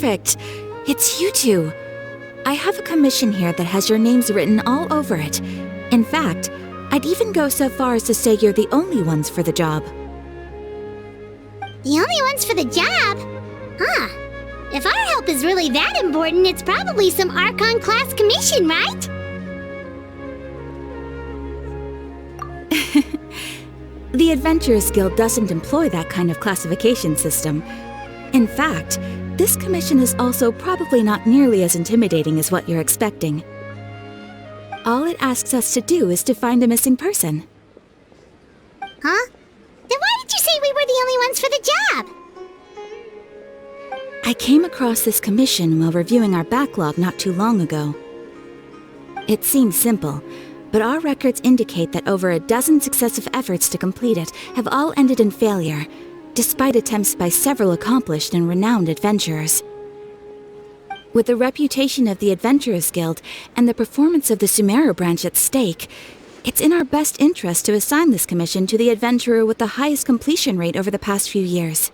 perfect! It's you two. I have a commission here that has your names written all over it. In fact, I'd even go so far as to say you're the only ones for the job. The only ones for the job? Huh. If our help is really that important, it's probably some Archon class commission, right? The Adventurers Guild doesn't employ that kind of classification system. In fact, this commission is also probably not nearly as intimidating as what you're expecting. All it asks us to do is to find a missing person. Huh? Then why did you say we were the only ones for the job? I came across this commission while reviewing our backlog not too long ago. It seems simple, but our records indicate that over a dozen successive efforts to complete it have all ended in failure, despite attempts by several accomplished and renowned adventurers. With the reputation of the Adventurers Guild and the performance of the Sumeru branch at stake, it's in our best interest to assign this commission to the adventurer with the highest completion rate over the past few years.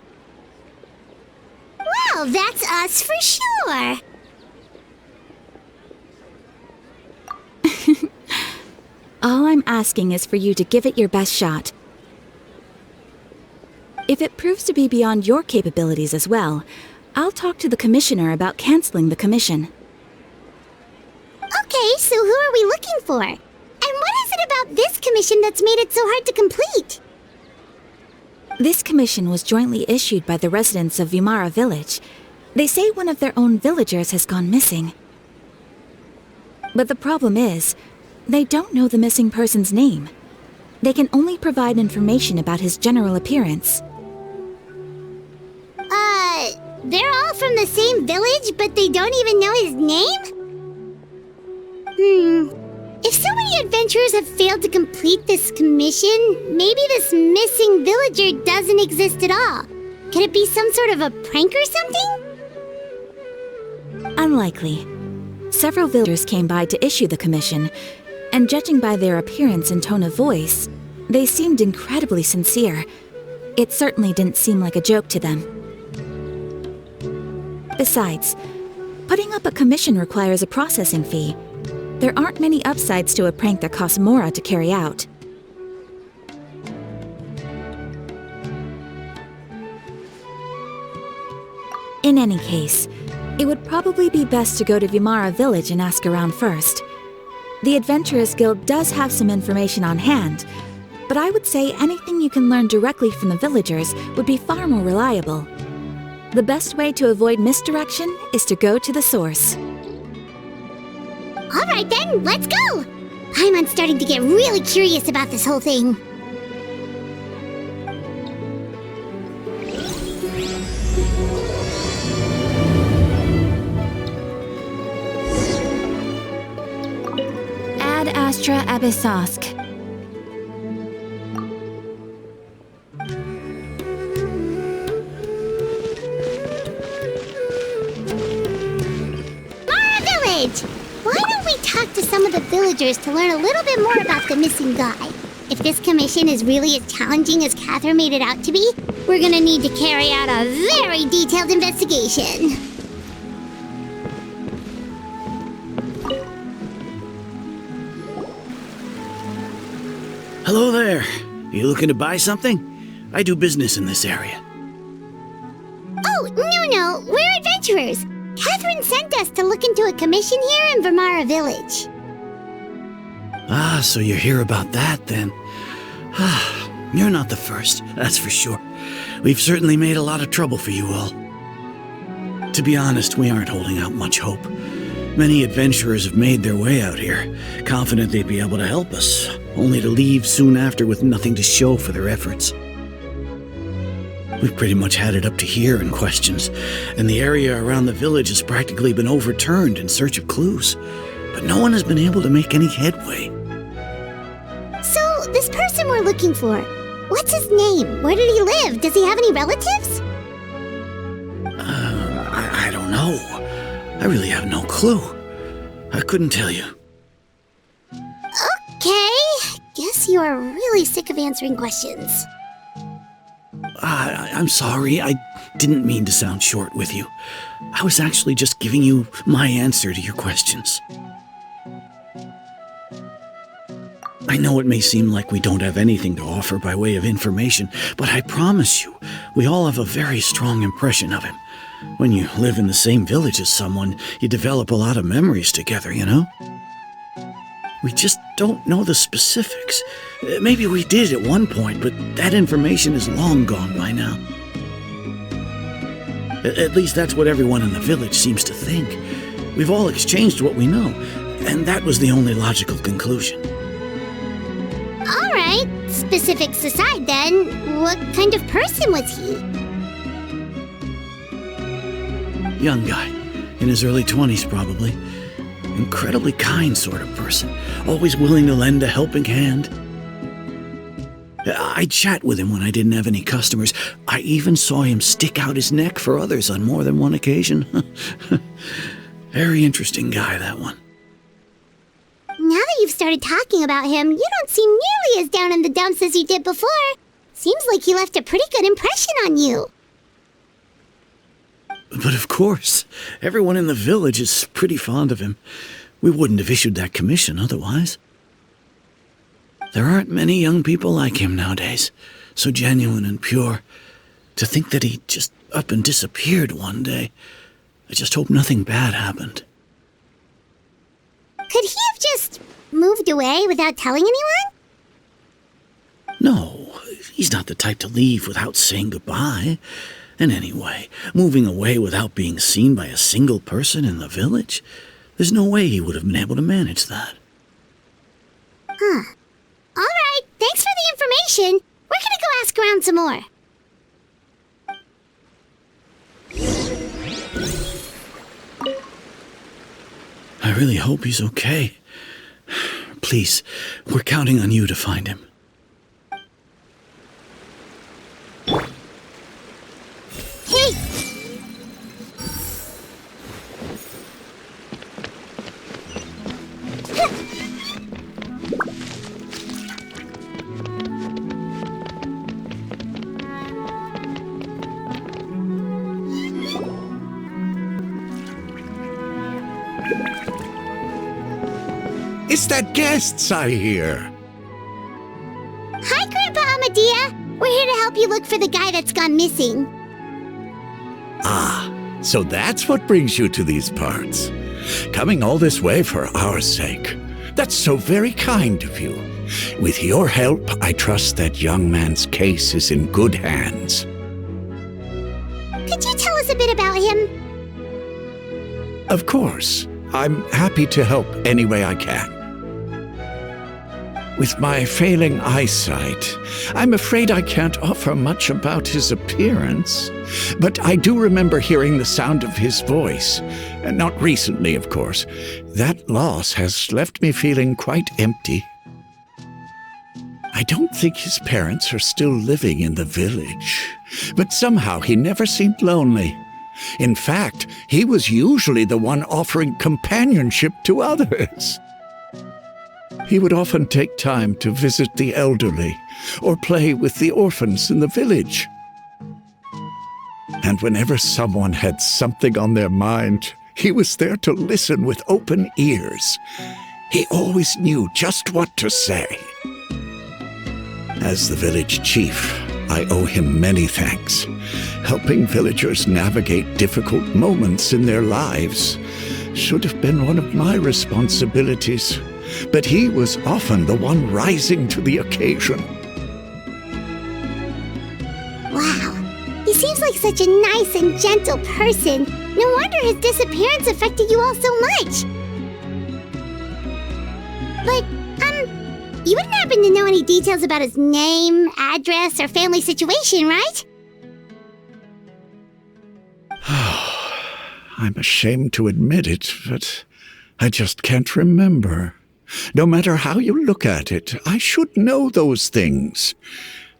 Well, that's us for sure! All I'm asking is for you to give it your best shot. If it proves to be beyond your capabilities as well, I'll talk to the commissioner about canceling the commission. Okay, so who are we looking for? And what is it about this commission that's made it so hard to complete? This commission was jointly issued by the residents of Vimara Village. They say one of their own villagers has gone missing. But the problem is, they don't know the missing person's name. They can only provide information about his general appearance. They're all from the same village, but they don't even know his name? If so many adventurers have failed to complete this commission, maybe this missing villager doesn't exist at all. Could it be some sort of a prank or something? Unlikely. Several villagers came by to issue the commission, and judging by their appearance and tone of voice, they seemed incredibly sincere. It certainly didn't seem like a joke to them. Besides, putting up a commission requires a processing fee. There aren't many upsides to a prank that costs Mora to carry out. In any case, it would probably be best to go to Vimara Village and ask around first. The Adventurers Guild does have some information on hand, but I would say anything you can learn directly from the villagers would be far more reliable. The best way to avoid misdirection is to go to the source. Alright then, let's go! Paimon's starting to get really curious about this whole thing. Ad Astra Abyssosk. Why don't we talk to some of the villagers to learn a little bit more about the missing guy? If this commission is really as challenging as Katheryne made it out to be, we're gonna need to carry out a very detailed investigation. Hello there. You looking to buy something? I do business in this area. Oh, no, we're adventurers. Katheryne sent us to look into a commission here in Vimara Village. Ah, so you're here about that, then. You're not the first, that's for sure. We've certainly made a lot of trouble for you all. To be honest, we aren't holding out much hope. Many adventurers have made their way out here, confident they'd be able to help us, only to leave soon after with nothing to show for their efforts. We've pretty much had it up to here in questions, and the area around the village has practically been overturned in search of clues, but no one has been able to make any headway. So, this person we're looking for, what's his name? Where did he live? Does he have any relatives? I don't know. I really have no clue. I couldn't tell you. Okay, guess you are really sick of answering questions. I'm sorry. I didn't mean to sound short with you. I was actually just giving you my answer to your questions. I know it may seem like we don't have anything to offer by way of information, but I promise you, we all have a very strong impression of him. When you live in the same village as someone, you develop a lot of memories together, you know? We just don't know the specifics. Maybe we did at one point, but that information is long gone by now. At least that's what everyone in the village seems to think. We've all exchanged what we know, and that was the only logical conclusion. All right, specifics aside then, what kind of person was he? Young guy, in his early 20s probably. Incredibly kind sort of person, always willing to lend a helping hand. I'd chat with him when I didn't have any customers. I even saw him stick out his neck for others on more than one occasion. Very interesting guy, that one. Now that you've started talking about him, you don't seem nearly as down in the dumps as you did before. Seems like he left a pretty good impression on you. But of course, everyone in the village is pretty fond of him. We wouldn't have issued that commission otherwise. There aren't many young people like him nowadays, so genuine and pure. To think that he just up and disappeared one day. I just hope nothing bad happened. Could he have just moved away without telling anyone? No, he's not the type to leave without saying goodbye. And anyway, moving away without being seen by a single person in the village? There's no way he would have been able to manage that. Huh. All right, thanks for the information. We're gonna go ask around some more. I really hope he's okay. Please, we're counting on you to find him. Hey! It's that guests I hear. Hi, Grandpa Amadea. We're here to help you look for the guy that's gone missing. Ah, so that's what brings you to these parts. Coming all this way for our sake. That's so very kind of you. With your help, I trust that young man's case is in good hands. Could you tell us a bit about him? Of course. I'm happy to help any way I can. With my failing eyesight, I'm afraid I can't offer much about his appearance. But I do remember hearing the sound of his voice. Not recently, of course. That loss has left me feeling quite empty. I don't think his parents are still living in the village. But somehow he never seemed lonely. In fact, he was usually the one offering companionship to others. He would often take time to visit the elderly or play with the orphans in the village. And whenever someone had something on their mind, he was there to listen with open ears. He always knew just what to say. As the village chief, I owe him many thanks. Helping villagers navigate difficult moments in their lives should have been one of my responsibilities. But he was often the one rising to the occasion. Wow, he seems like such a nice and gentle person. No wonder his disappearance affected you all so much. But, you wouldn't happen to know any details about his name, address, or family situation, right? I'm ashamed to admit it, but I just can't remember. No matter how you look at it, I should know those things.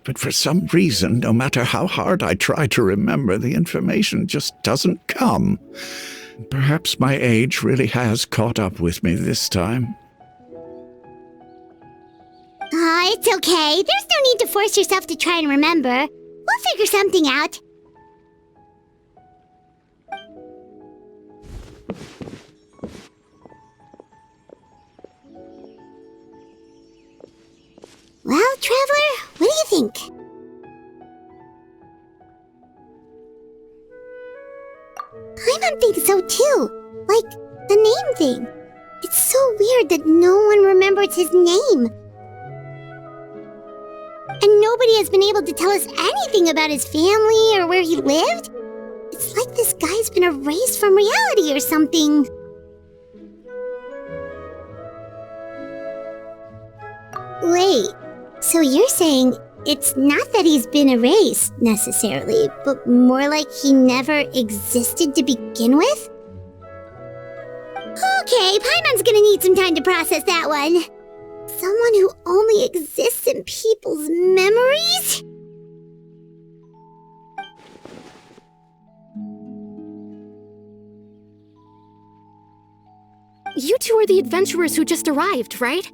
But for some reason, no matter how hard I try to remember, the information just doesn't come. Perhaps my age really has caught up with me this time. It's okay. There's no need to force yourself to try and remember. We'll We'll figure something out. Well, Traveler, what do you think? Paimon thinks so too. Like, the name thing. It's so weird that no one remembers his name. And nobody has been able to tell us anything about his family or where he lived. It's like this guy's been erased from reality or something. Wait, so you're saying it's not that he's been erased, necessarily, but more like he never existed to begin with? Okay, Paimon's gonna need some time to process that one. Someone who only exists in people's memories? You two are the adventurers who just arrived, right?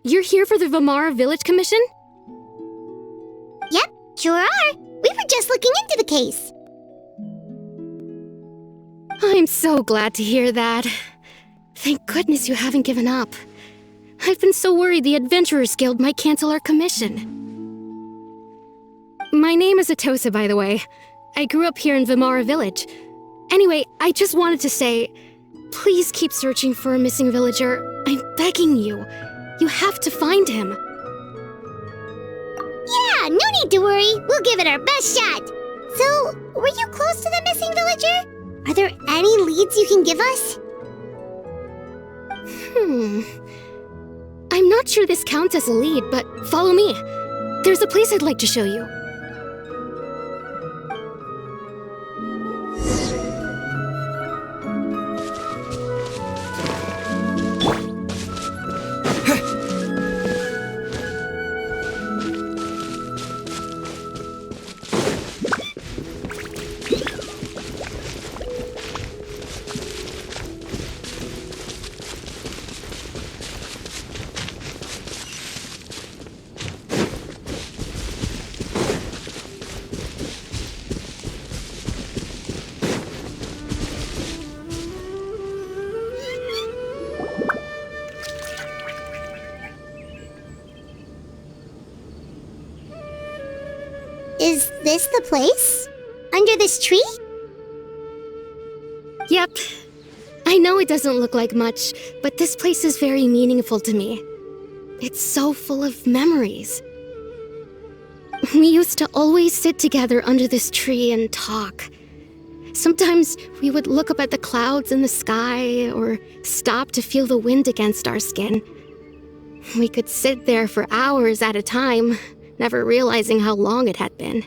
You're here for the Vimara Village commission? Yep, sure are. We were just looking into the case. I'm so glad to hear that. Thank goodness you haven't given up. I've been so worried the Adventurers Guild might cancel our commission. My name is Atosa, by the way. I grew up here in Vimara Village. Anyway, I just wanted to say, please keep searching for a missing villager. I'm begging you. You have to find him. Yeah, no need to worry. We'll give it our best shot. So, were you close to the missing villager? Are there any leads you can give us? I'm not sure this counts as a lead, but follow me. There's a place I'd like to show you. Is this the place? Under this tree? Yep. I know it doesn't look like much, but this place is very meaningful to me. It's so full of memories. We used to always sit together under this tree and talk. Sometimes we would look up at the clouds in the sky, or stop to feel the wind against our skin. We could sit there for hours at a time, never realizing how long it had been.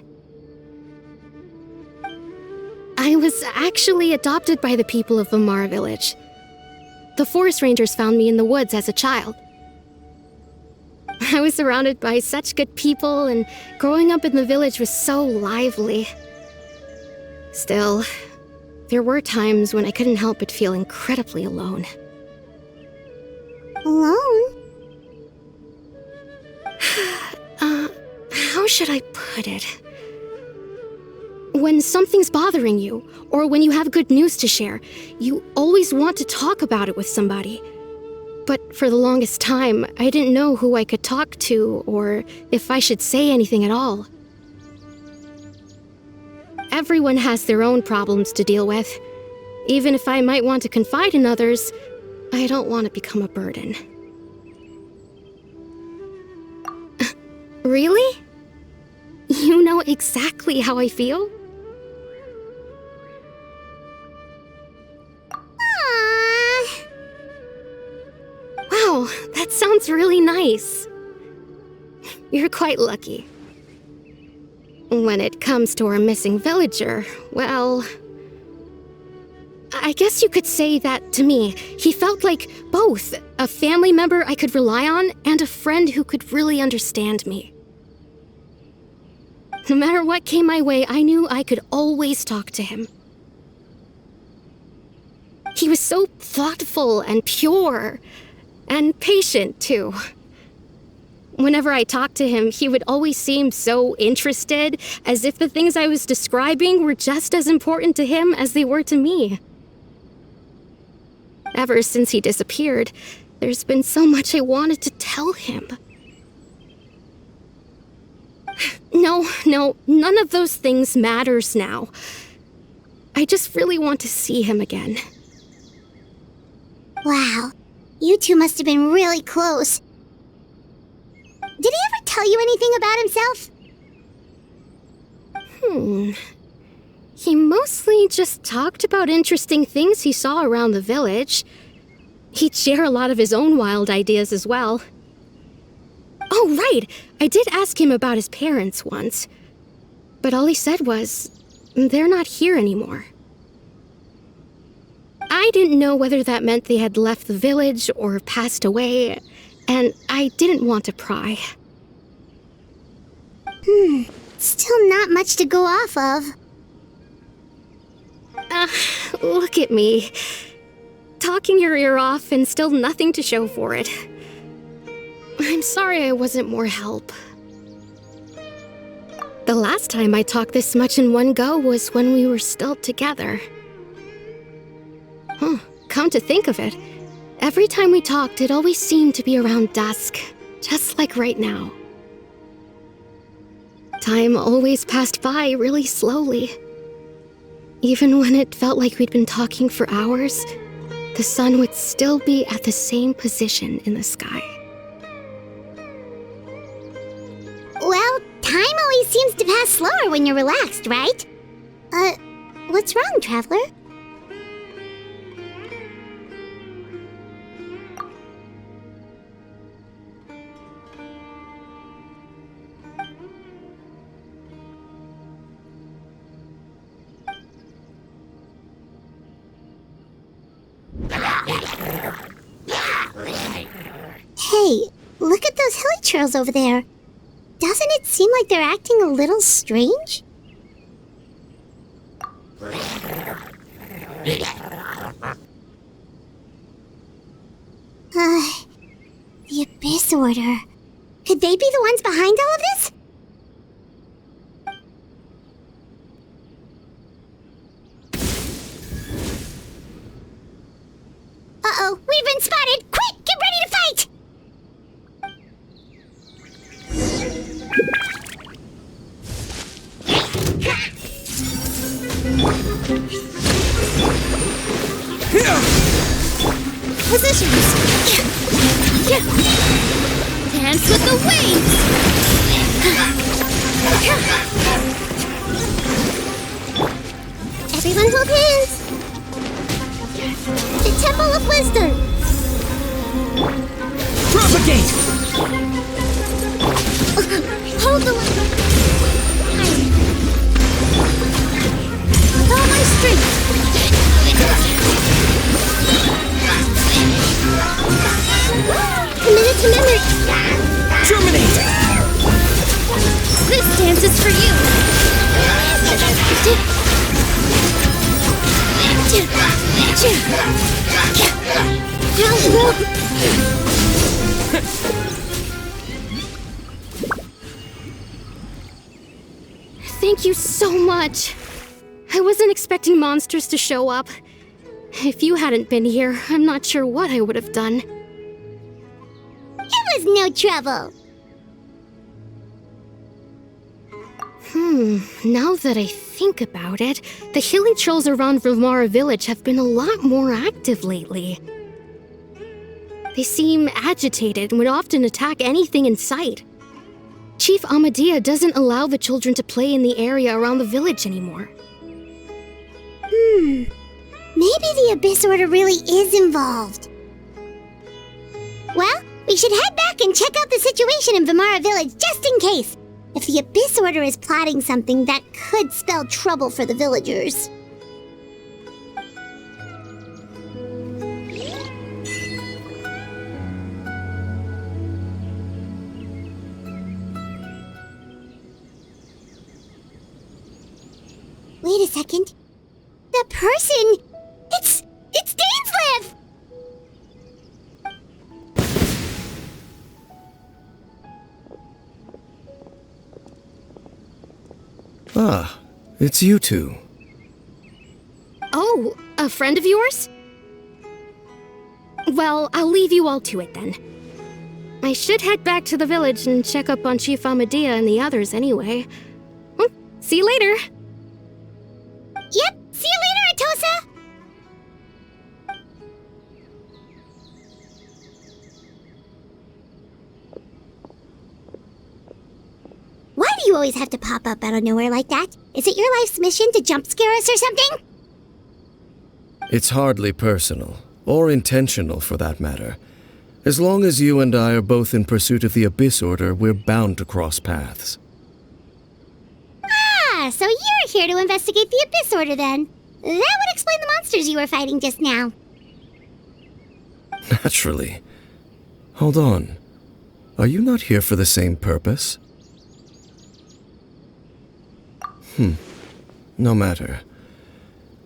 I was actually adopted by the people of Vimara Village. The forest rangers found me in the woods as a child. I was surrounded by such good people, and growing up in the village was so lively. Still, there were times when I couldn't help but feel incredibly alone. Alone? How should I put it? When something's bothering you, or when you have good news to share, you always want to talk about it with somebody. But for the longest time, I didn't know who I could talk to, or if I should say anything at all. Everyone has their own problems to deal with. Even if I might want to confide in others, I don't want to become a burden. Really? You know exactly how I feel? Aww. Wow, that sounds really nice. You're quite lucky. When it comes to our missing villager, well, I guess you could say that to me. He felt like both a family member I could rely on and a friend who could really understand me. No matter what came my way, I knew I could always talk to him. He was so thoughtful and pure, and patient, too. Whenever I talked to him, he would always seem so interested, as if the things I was describing were just as important to him as they were to me. Ever since he disappeared, there's been so much I wanted to tell him. No, none of those things matters now. I just really want to see him again. Wow, you two must have been really close. Did he ever tell you anything about himself? He mostly just talked about interesting things he saw around the village. He'd share a lot of his own wild ideas as well. Oh, right! I did ask him about his parents once. But all he said was, they're not here anymore. I didn't know whether that meant they had left the village or passed away, and I didn't want to pry. Still not much to go off of. Look at me. Talking your ear off and still nothing to show for it. I'm sorry I wasn't more help. The last time I talked this much in one go was when we were still together. Come to think of it, every time we talked, it always seemed to be around dusk, just like right now. Time always passed by really slowly. Even when it felt like we'd been talking for hours, the sun would still be at the same position in the sky. Well, time always seems to pass slower when you're relaxed, right? What's wrong, Traveler? Hey, look at those hilly trails over there. Doesn't it seem like they're acting a little strange? The Abyss Order. Could they be the ones behind all of this? Uh-oh, we've been spotted! Quick, get ready to fight! Positions! Dance with the waves! Everyone hold hands! The Temple of Wisdom! Propagate! Hold the line! With all my strength! Committed to memory! Terminate! This dance is for you! Thank you so much. I wasn't expecting monsters to show up. If you hadn't been here, I'm not sure what I would have done. It was no trouble! Now that I think about it, the hilly trolls around Vimara Village have been a lot more active lately. They seem agitated and would often attack anything in sight. Chief Amadea doesn't allow the children to play in the area around the village anymore. Maybe the Abyss Order really is involved. Well, we should head back and check out the situation in Vimara Village just in case. If the Abyss Order is plotting something, that could spell trouble for the villagers. Wait a second. That person! It's Dainsleif! Ah, it's you two. Oh, a friend of yours? Well, I'll leave you all to it then. I should head back to the village and check up on Chief Amadea and the others anyway. Well, see you later. Yep, see you later, Atosa! Why do you always have to pop up out of nowhere like that? Is it your life's mission to jump scare us or something? It's hardly personal, or intentional for that matter. As long as you and I are both in pursuit of the Abyss Order, we're bound to cross paths. Ah, so you're here to investigate the Abyss Order then. That would explain the monsters you were fighting just now. Naturally. Hold on. Are you not here for the same purpose? No matter.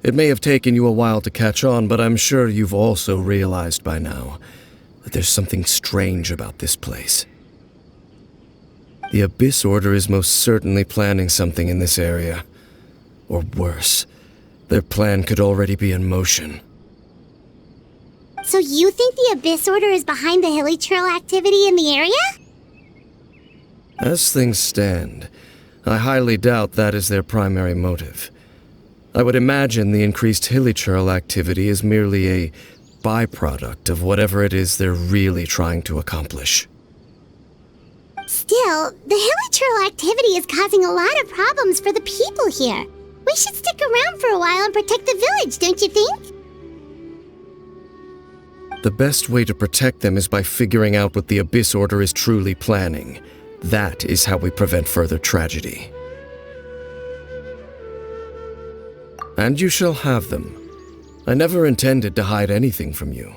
It may have taken you a while to catch on, but I'm sure you've also realized by now that there's something strange about this place. The Abyss Order is most certainly planning something in this area. Or worse, their plan could already be in motion. So you think the Abyss Order is behind the hilly trail activity in the area? As things stand, I highly doubt that is their primary motive. I would imagine the increased hilichurl activity is merely a byproduct of whatever it is they're really trying to accomplish. Still, the hilichurl activity is causing a lot of problems for the people here. We should stick around for a while and protect the village, don't you think? The best way to protect them is by figuring out what the Abyss Order is truly planning. That is how we prevent further tragedy. And you shall have them. I never intended to hide anything from you.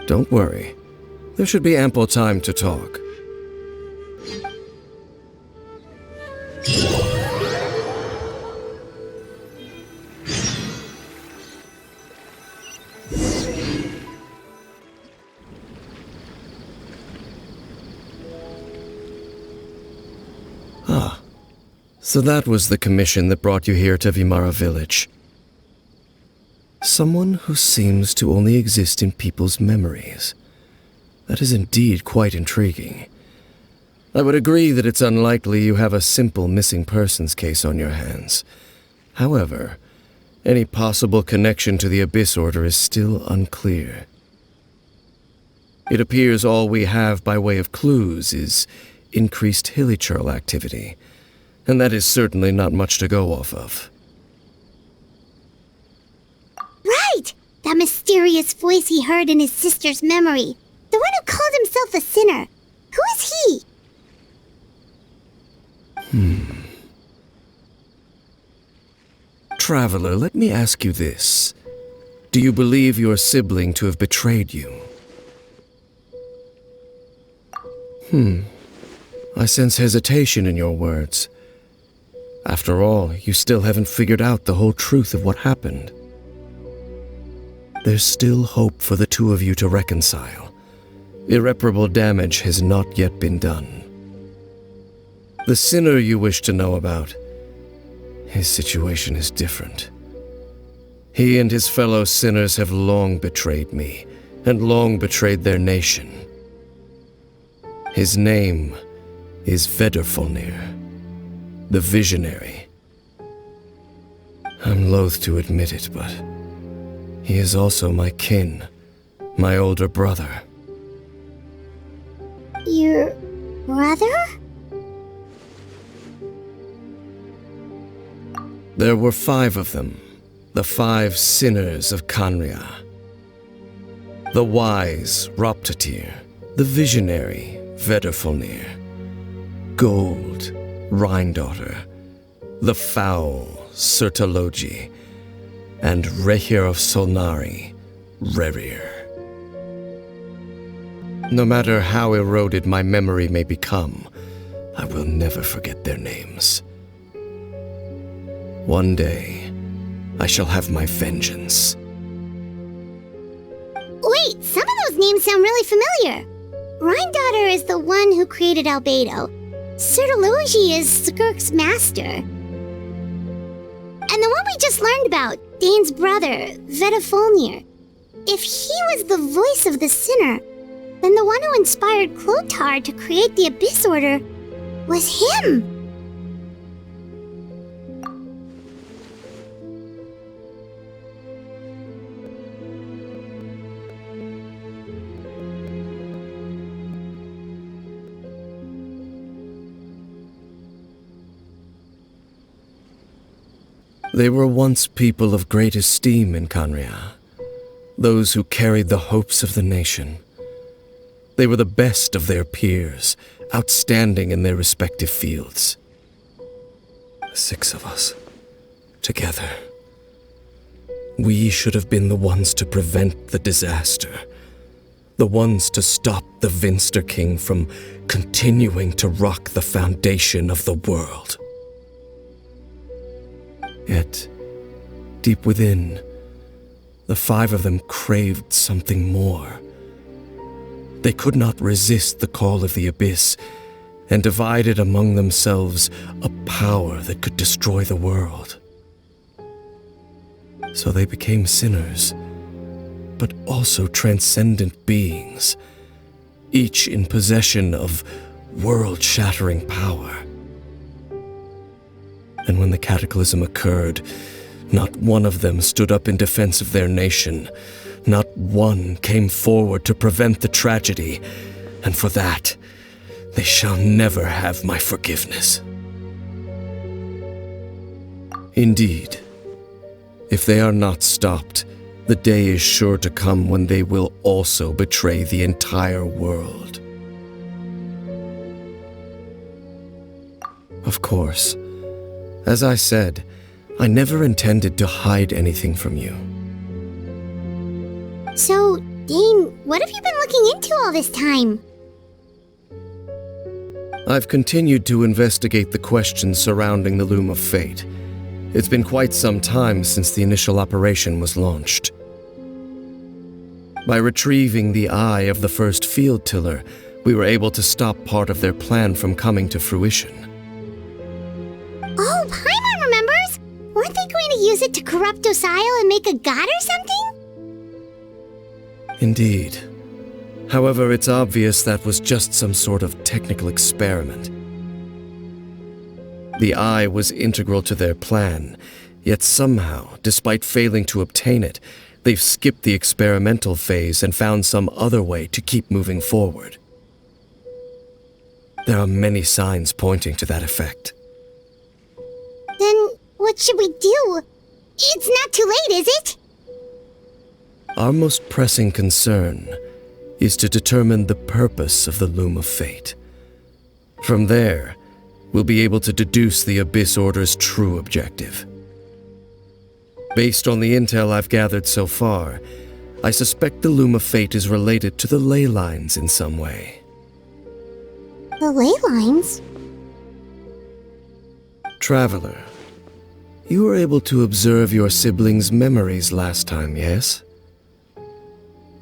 Don't worry. There should be ample time to talk. So that was the commission that brought you here to Vimara Village. Someone who seems to only exist in people's memories. That is indeed quite intriguing. I would agree that it's unlikely you have a simple missing persons case on your hands. However, any possible connection to the Abyss Order is still unclear. It appears all we have by way of clues is increased hilichurl activity, and that is certainly not much to go off of. Right! That mysterious voice he heard in his sister's memory. The one who called himself a sinner. Who is he? Traveler, let me ask you this. Do you believe your sibling to have betrayed you? I sense hesitation in your words. After all, you still haven't figured out the whole truth of what happened. There's still hope for the two of you to reconcile. Irreparable damage has not yet been done. The sinner you wish to know about, his situation is different. He and his fellow sinners have long betrayed me, and long betrayed their nation. His name is Vedrfolnir, the Visionary. I'm loath to admit it, but he is also my kin, my older brother. Your brother? There were 5 of them, the 5 sinners of khaenri'ah. The wise Roptatyr, the visionary Vedrfolnir, Gold, Rhine-daughter, the foul Sertologi, and Rehir of Solnari, Rerir. No matter how eroded my memory may become, I will never forget their names. One day, I shall have my vengeance. Wait, some of those names sound really familiar. Rhine-daughter is the one who created Albedo. Sertology is Skirk's master. And the one we just learned about, Dane's brother, Vedafolnir. If he was the voice of the sinner, then the one who inspired Clothar to create the Abyss Order was him! They were once people of great esteem in khaenri'ah, those who carried the hopes of the nation. They were the best of their peers, outstanding in their respective fields. 6 of us, together. We should have been the ones to prevent the disaster, the ones to stop the Vinster King from continuing to rock the foundation of the world. Yet, deep within, the 5 of them craved something more. They could not resist the call of the Abyss, and divided among themselves a power that could destroy the world. So they became sinners, but also transcendent beings, each in possession of world-shattering power. And when the cataclysm occurred, not one of them stood up in defense of their nation. Not one came forward to prevent the tragedy, and for that, they shall never have my forgiveness. Indeed, if they are not stopped, the day is sure to come when they will also betray the entire world. Of course, as I said, I never intended to hide anything from you. So, Dane, what have you been looking into all this time? I've continued to investigate the questions surrounding the Loom of Fate. It's been quite some time since the initial operation was launched. By retrieving the eye of the first field tiller, we were able to stop part of their plan from coming to fruition. Oh, Paimon remembers! Weren't they going to use it to corrupt Docile and make a god or something? Indeed. However, it's obvious that was just some sort of technical experiment. The eye was integral to their plan, yet somehow, despite failing to obtain it, they've skipped the experimental phase and found some other way to keep moving forward. There are many signs pointing to that effect. Then what should we do? It's not too late, is it? Our most pressing concern is to determine the purpose of the Loom of Fate. From there, we'll be able to deduce the Abyss Order's true objective. Based on the intel I've gathered so far, I suspect the Loom of Fate is related to the ley lines in some way. The ley lines? Traveler, you were able to observe your siblings' memories last time, yes?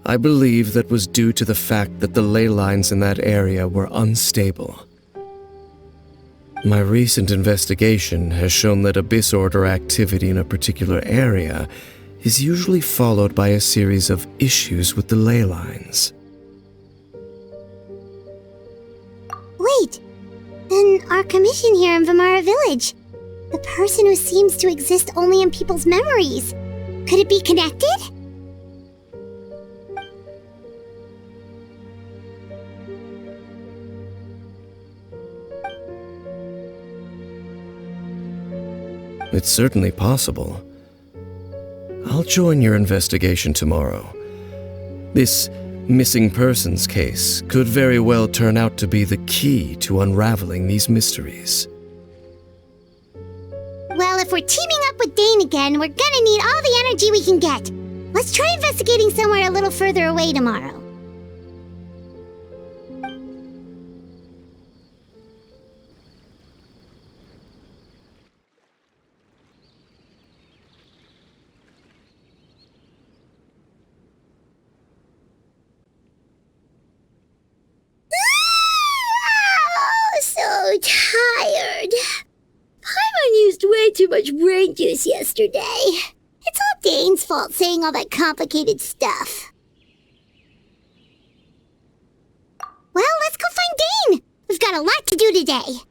I believe that was due to the fact that the ley lines in that area were unstable. My recent investigation has shown that Abyss Order activity in a particular area is usually followed by a series of issues with the ley lines. Wait, then our commission here in Vimara Village, the person who seems to exist only in people's memories, could it be connected? It's certainly possible. I'll join your investigation tomorrow. This missing persons case could very well turn out to be the key to unraveling these mysteries. Well, if we're teaming up with Dane again, we're gonna need all the energy we can get. Let's try investigating somewhere a little further away tomorrow. So too much brain juice yesterday. It's all Dane's fault saying all that complicated stuff. Well, let's go find Dane! We've got a lot to do today.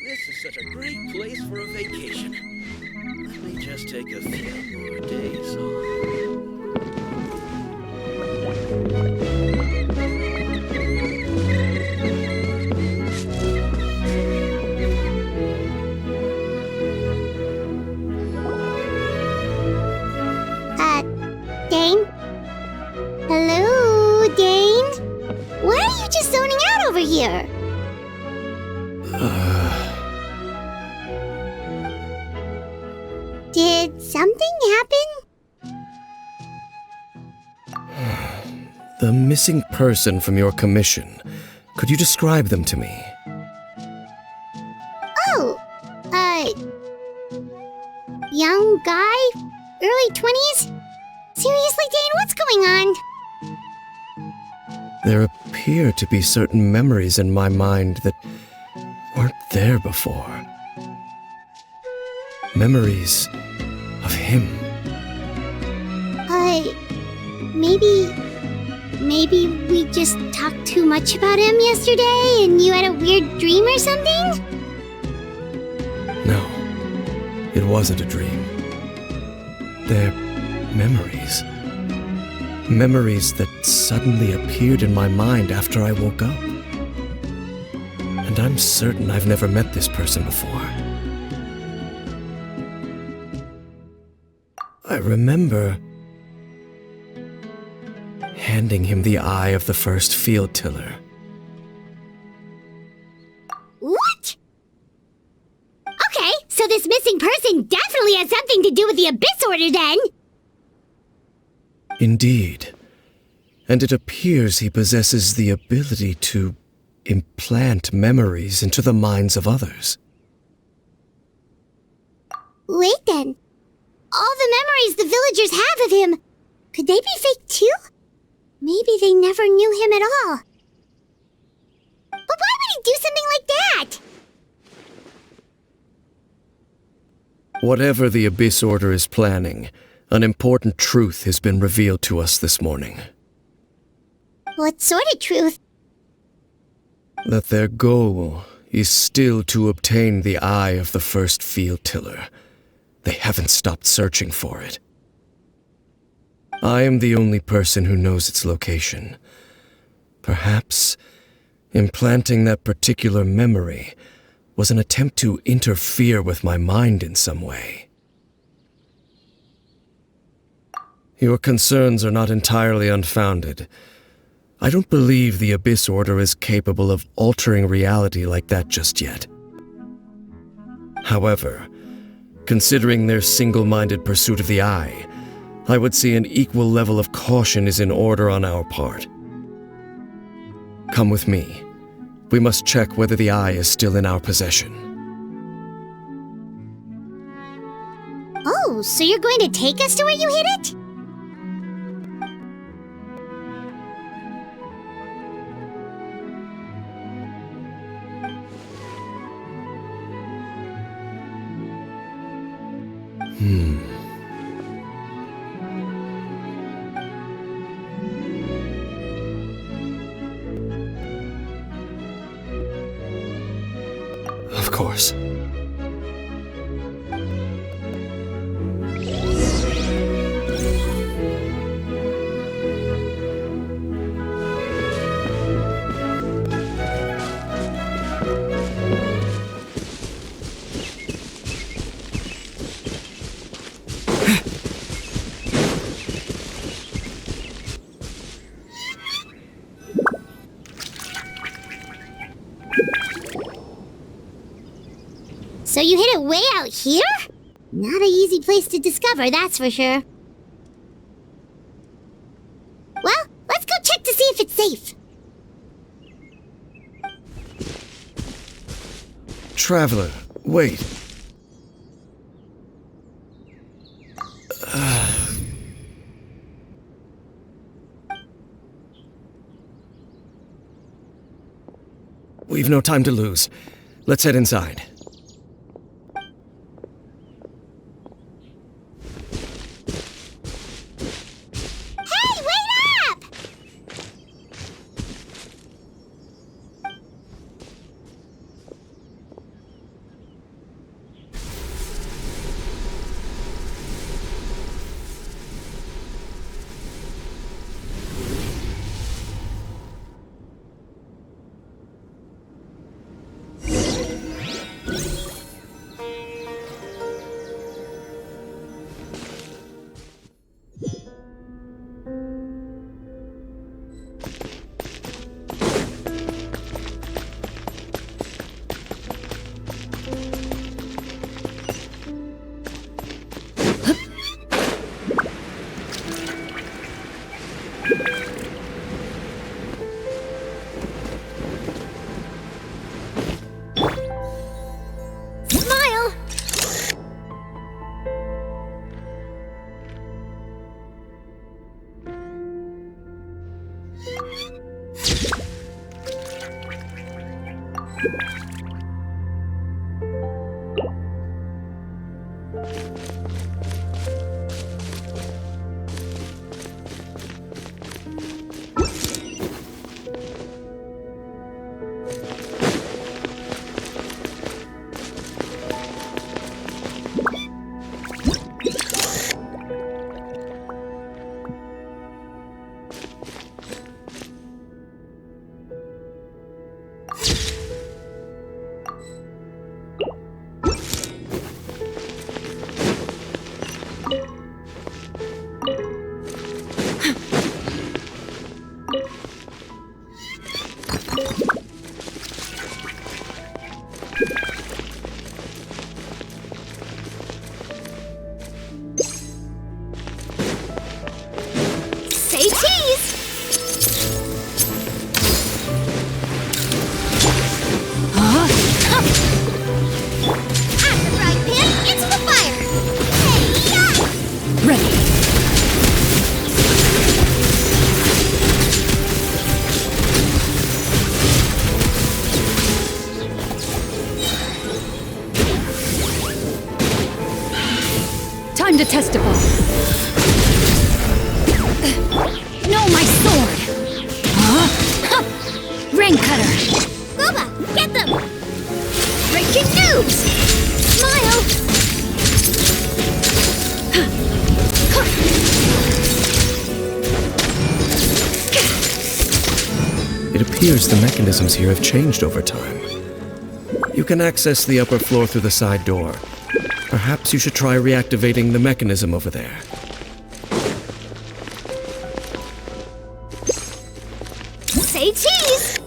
This is such a great place for a vacation. Let me just take a few more days off. Dane? Hello, Dane? Why are you just zoning out over here? Did something happen? The missing person from your commission. Could you describe them to me? Oh, young guy? Early 20s? Seriously, Dane, what's going on? There appear to be certain memories in my mind that weren't there before. Memories of him. Maybe we just talked too much about him yesterday and you had a weird dream or something? No, it wasn't a dream. They're memories. Memories that suddenly appeared in my mind after I woke up. And I'm certain I've never met this person before. I remember handing him the eye of the first field tiller. What? Okay, so this missing person definitely has something to do with the Abyss Order then! Indeed. And it appears he possesses the ability to implant memories into the minds of others. Wait then. All the memories the villagers have of him, could they be fake too? Maybe they never knew him at all. But why would he do something like that? Whatever the Abyss Order is planning, an important truth has been revealed to us this morning. What sort of truth? That their goal is still to obtain the eye of the first field tiller. They haven't stopped searching for it. I am the only person who knows its location. Perhaps implanting that particular memory was an attempt to interfere with my mind in some way. Your concerns are not entirely unfounded. I don't believe the Abyss Order is capable of altering reality like that just yet. However, considering their single-minded pursuit of the eye, I would say an equal level of caution is in order on our part. Come with me. We must check whether the eye is still in our possession. Oh, so you're going to take us to where you hid it? Of course. So you hid it way out here? Not an easy place to discover, that's for sure. Well, let's go check to see if it's safe. Traveler, wait. We've no time to lose. Let's head inside. Hey, wait up! Smile! Say cheese! At the frying pan, into the fire! Hey-ya! Ready. Time to testify. No, my sword! Rain cutter! Boba, get them! Breaking news! Smile! It appears the mechanisms here have changed over time. You can access the upper floor through the side door. Perhaps you should try reactivating the mechanism over there. Say cheese!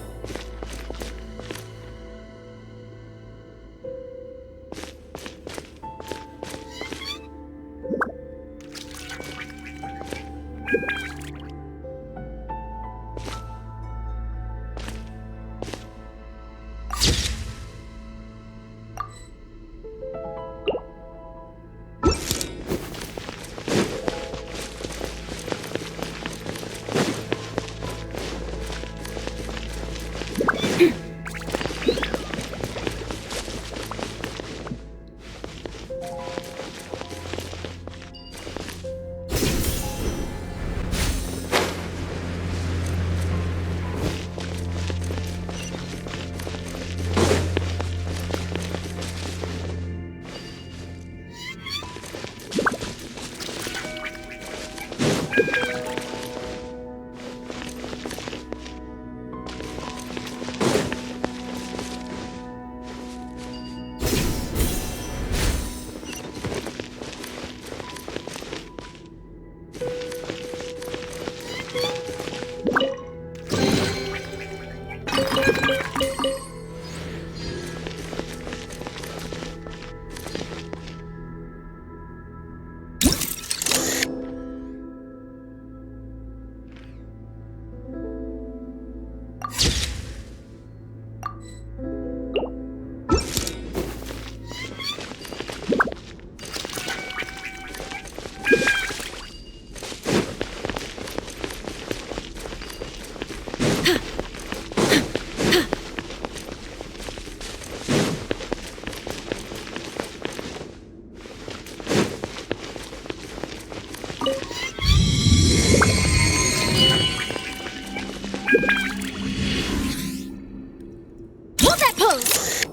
that pose!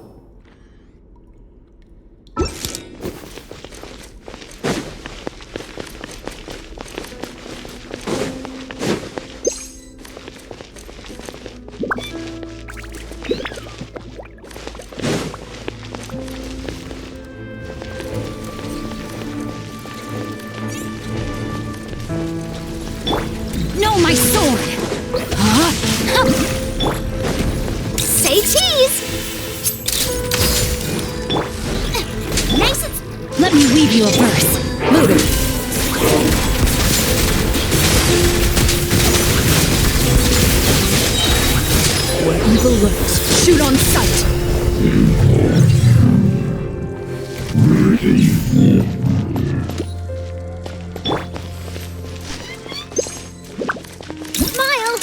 No, my sword! Huh? Say cheese! Nice and... Let me weave you a verse. Wuthering. Where evil lurks, shoot on sight! Smile!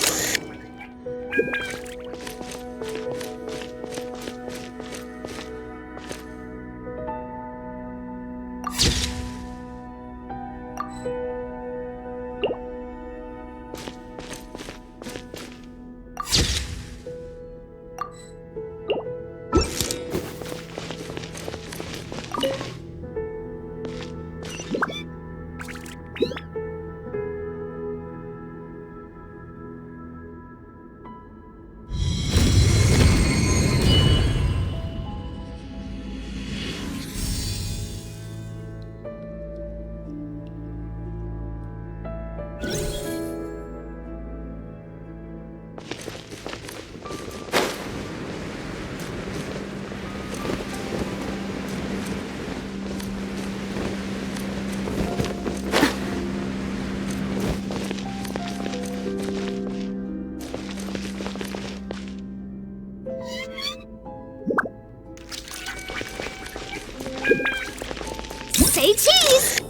Say cheese!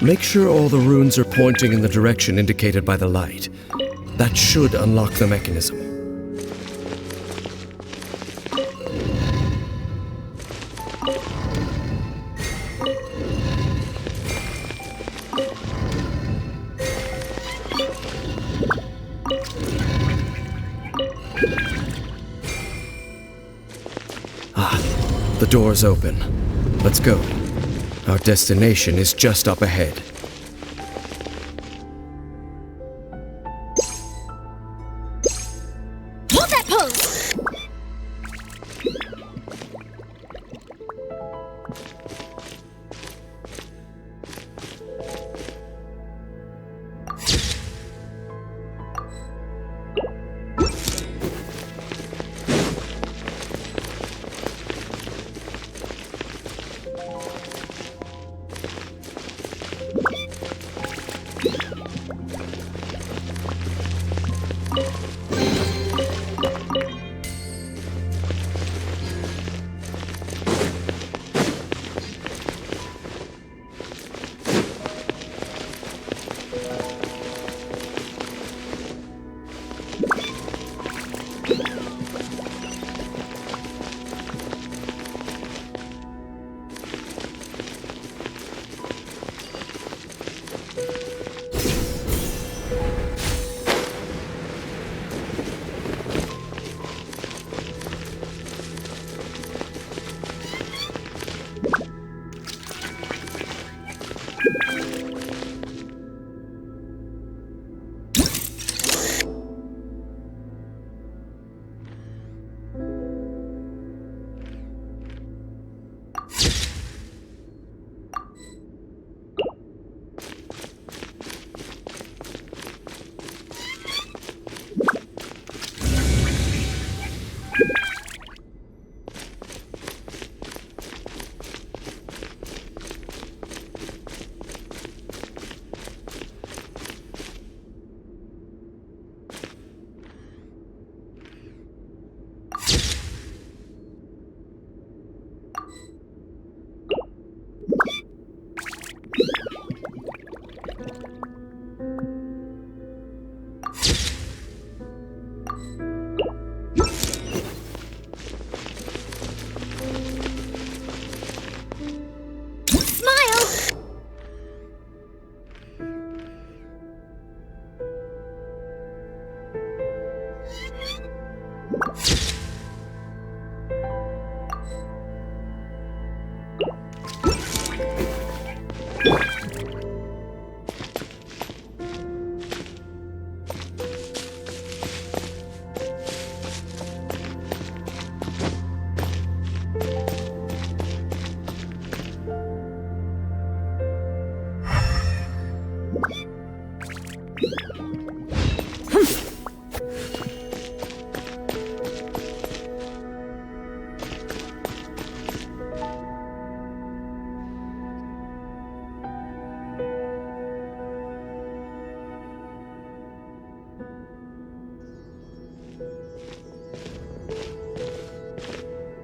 Make sure all the runes are pointing in the direction indicated by the light. That should unlock the mechanism. The door's open. Let's go. Our destination is just up ahead. Hold that pose!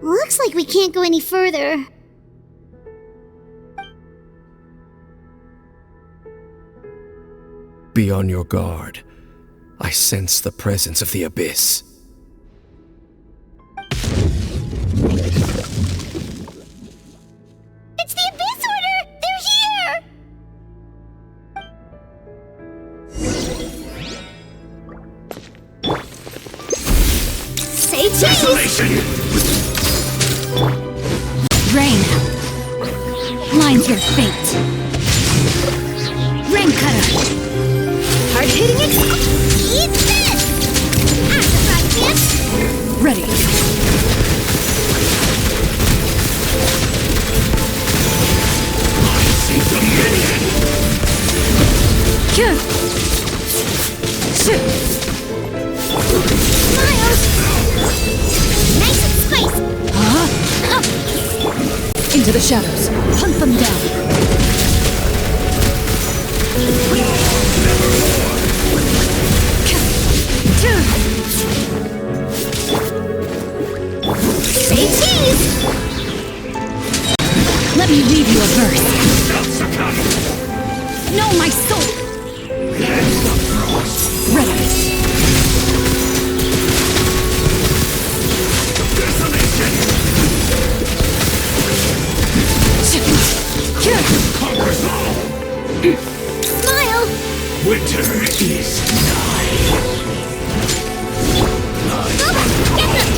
Looks like we can't go any further. Be on your guard. I sense the presence of the Abyss. It's the Abyss Order! They're here! Say cheese! Rain. Mine's your fate. Rain cutter. Hard-hitting Eat this! After chance! Ready. Miles! Nice and squeeze! Into the shadows. Hunt them down. Say cheese! Let me read you a verse. No, my soul! Ready. Conquers all! Smile! Winter is nigh. Get them!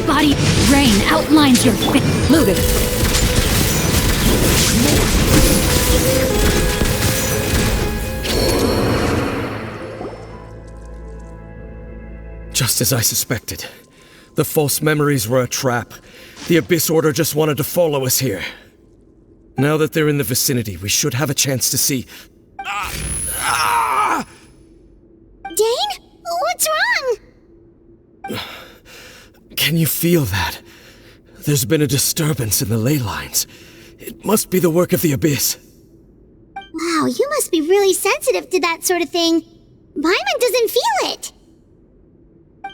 Body rain outlines your fate. Looted. Just as I suspected. The false memories were a trap. The Abyss Order just wanted to follow us here. Now that they're in the vicinity, we should have a chance to see... Dane? What's wrong? Can you feel that? There's been a disturbance in the ley lines. It must be the work of the Abyss. Wow, you must be really sensitive to that sort of thing. Paimon doesn't feel it.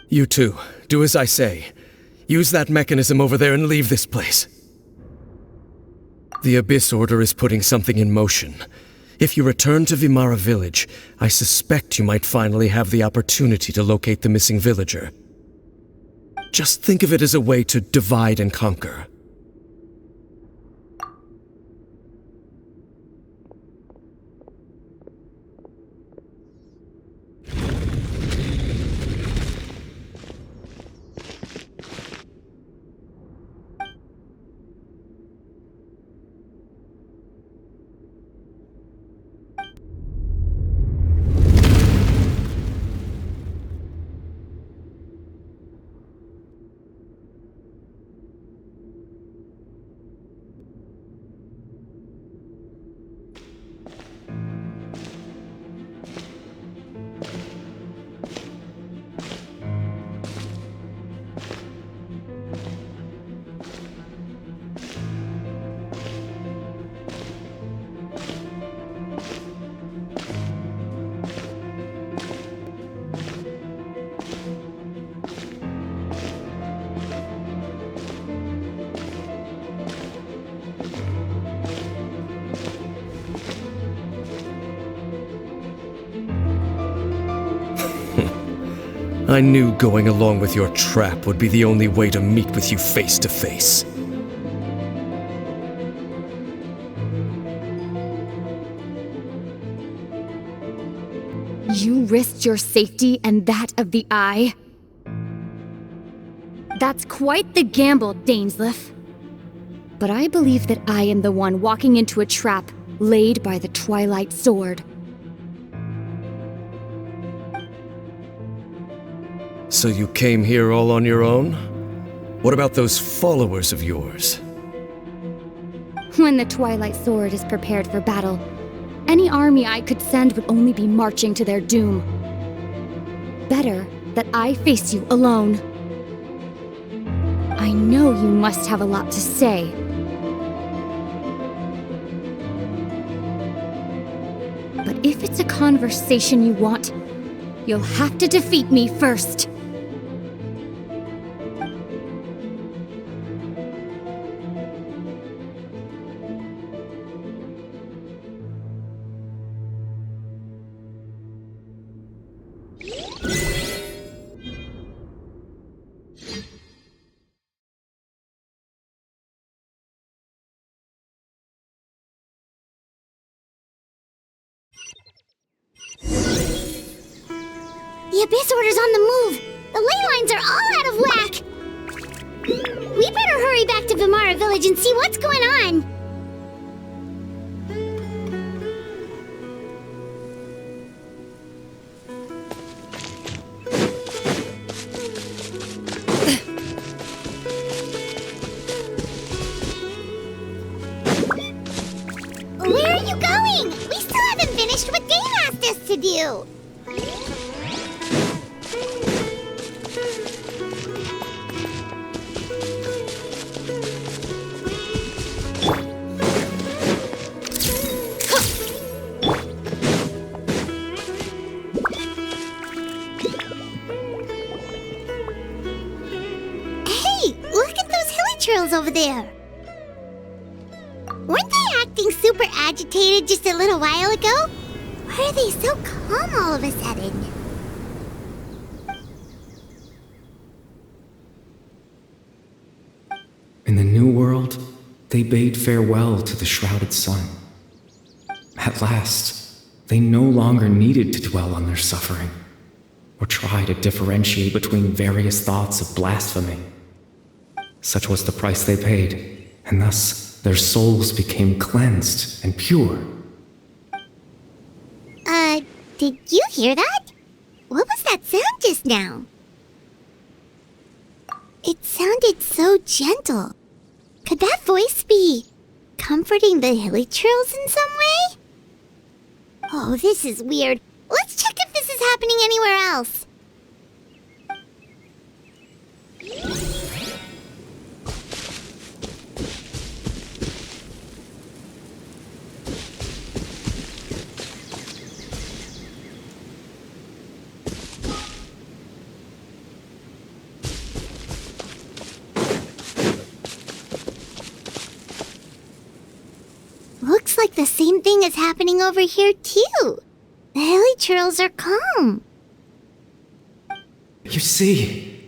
You too. Do as I say. Use that mechanism over there and leave this place. The Abyss Order is putting something in motion. If you return to Vimara Village, I suspect you might finally have the opportunity to locate the missing villager. Just think of it as a way to divide and conquer. I knew going along with your trap would be the only way to meet with you face to face. You risked your safety and that of the Eye? That's quite the gamble, Dainsleif. But I believe that I am the one walking into a trap laid by the Twilight Sword. So you came here all on your own? What about those followers of yours? When the Twilight Sword is prepared for battle, any army I could send would only be marching to their doom. Better that I face you alone. I know you must have a lot to say. But if it's a conversation you want, you'll have to defeat me first. The Abyss Order's on the move! The ley lines are all out of whack! We better hurry back to Vimara Village and see what's going on! Where are you going? We still haven't finished what Dane asked us to do! Over there. Weren't they acting super agitated just a little while ago? Why are they so calm all of a sudden? In the New World, they bade farewell to the shrouded sun. At last, they no longer needed to dwell on their suffering, or try to differentiate between various thoughts of blasphemy. Such was the price they paid, and thus their souls became cleansed and pure. Did you hear that? What was that sound just now? It sounded so gentle. Could that voice be comforting the Hilichurls in some way? Oh, this is weird. Let's check if this is happening anywhere else. Looks like the same thing is happening over here, too. The Hilichurls are calm. You see,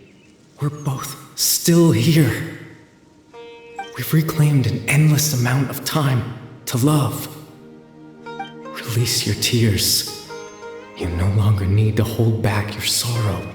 we're both still here. We've reclaimed an endless amount of time to love. Release your tears. You no longer need to hold back your sorrow.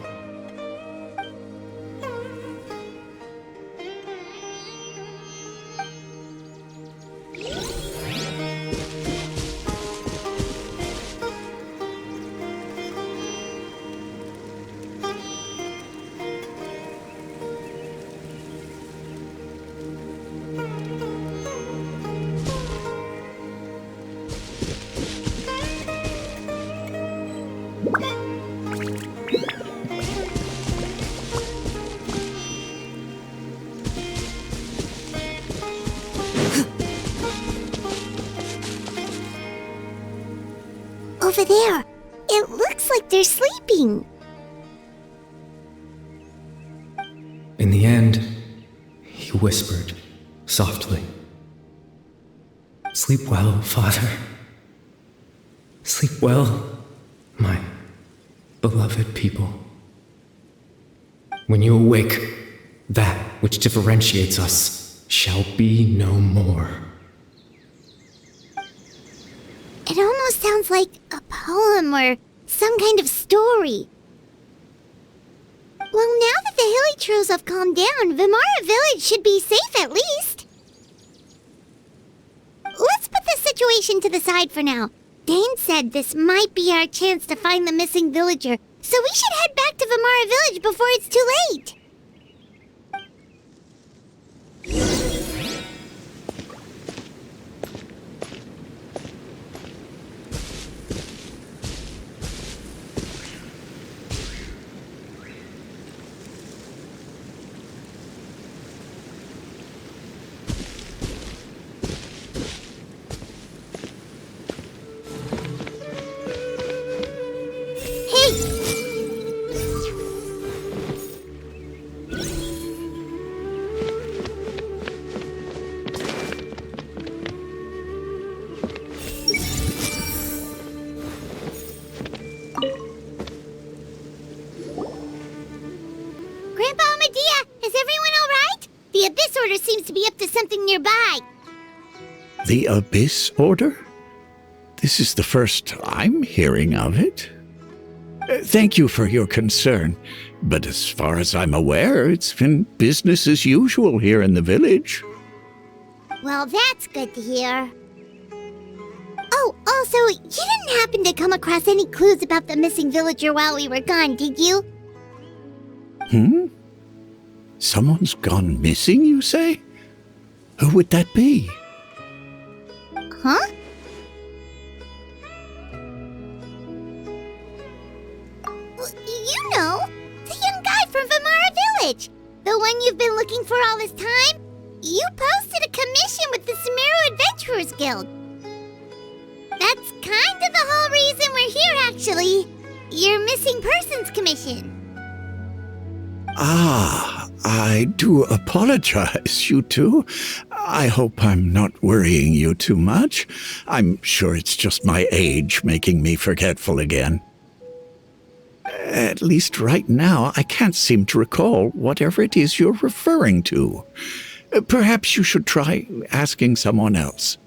Over there. It looks like they're sleeping. In the end, he whispered softly, "Sleep well, Father. Sleep well, my beloved people. When you awake, that which differentiates us shall be no more." It almost sounds like a poem or some kind of story. Well, now that the Hilichurls have calmed down, Vimara Village should be safe at least. Let's put this situation to the side for now. Dane said this might be our chance to find the missing villager, so we should head back to Vimara Village before it's too late. Seems to be up to something nearby. The Abyss Order? This is the first I'm hearing of it. Thank you for your concern, but as far as I'm aware, it's been business as usual here in the village. Well, that's good to hear. Oh, also, you didn't happen to come across any clues about the missing villager while we were gone, did you? Someone's gone missing, you say? Who would that be? Huh? You know, the young guy from Vimara Village. The one you've been looking for all this time. You posted a commission with the Sumeru Adventurers Guild. That's kind of the whole reason we're here, actually. Your missing persons commission. I do apologize, you two. I hope I'm not worrying you too much. I'm sure it's just my age making me forgetful again. At least right now, I can't seem to recall whatever it is you're referring to. Perhaps you should try asking someone else.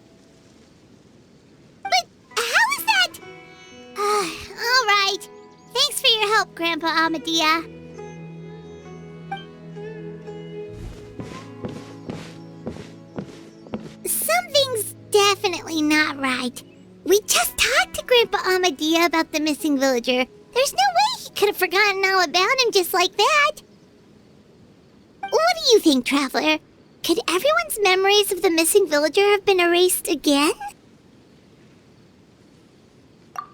But how is that? All right. Thanks for your help, Grandpa Amadea. Something's definitely not right. We just talked to Grandpa Amadea about the missing villager. There's no way he could have forgotten all about him just like that. What do you think, Traveler? Could everyone's memories of the missing villager have been erased again?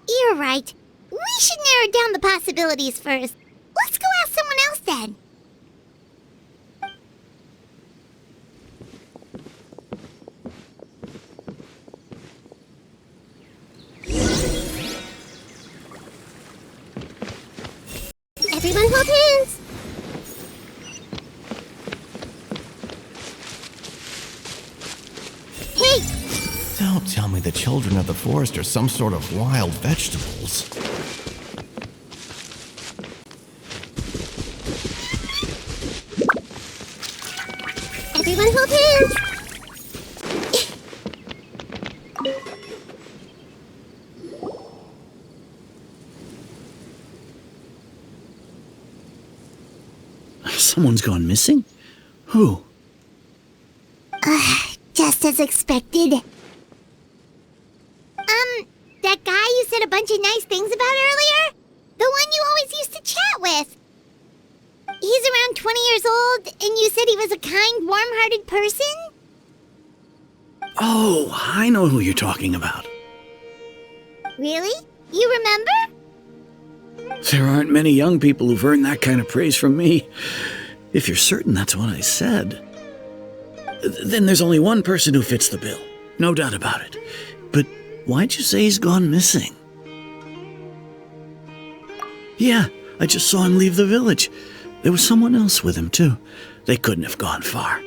You're right. We should narrow down the possibilities first. Let's go ask someone else then. Everyone hold hands! Hey! Don't tell me the children of the forest are some sort of wild vegetables. Everyone hold hands! Someone's gone missing? Who? Just as expected. That guy you said a bunch of nice things about earlier? The one you always used to chat with. He's around 20 years old, and you said he was a kind, warm-hearted person? Oh, I know who you're talking about. Really? You remember? There aren't many young people who've earned that kind of praise from me. If you're certain that's what I said, then there's only one person who fits the bill. No doubt about it. But why'd you say he's gone missing? Yeah, I just saw him leave the village. There was someone else with him, too. They couldn't have gone far.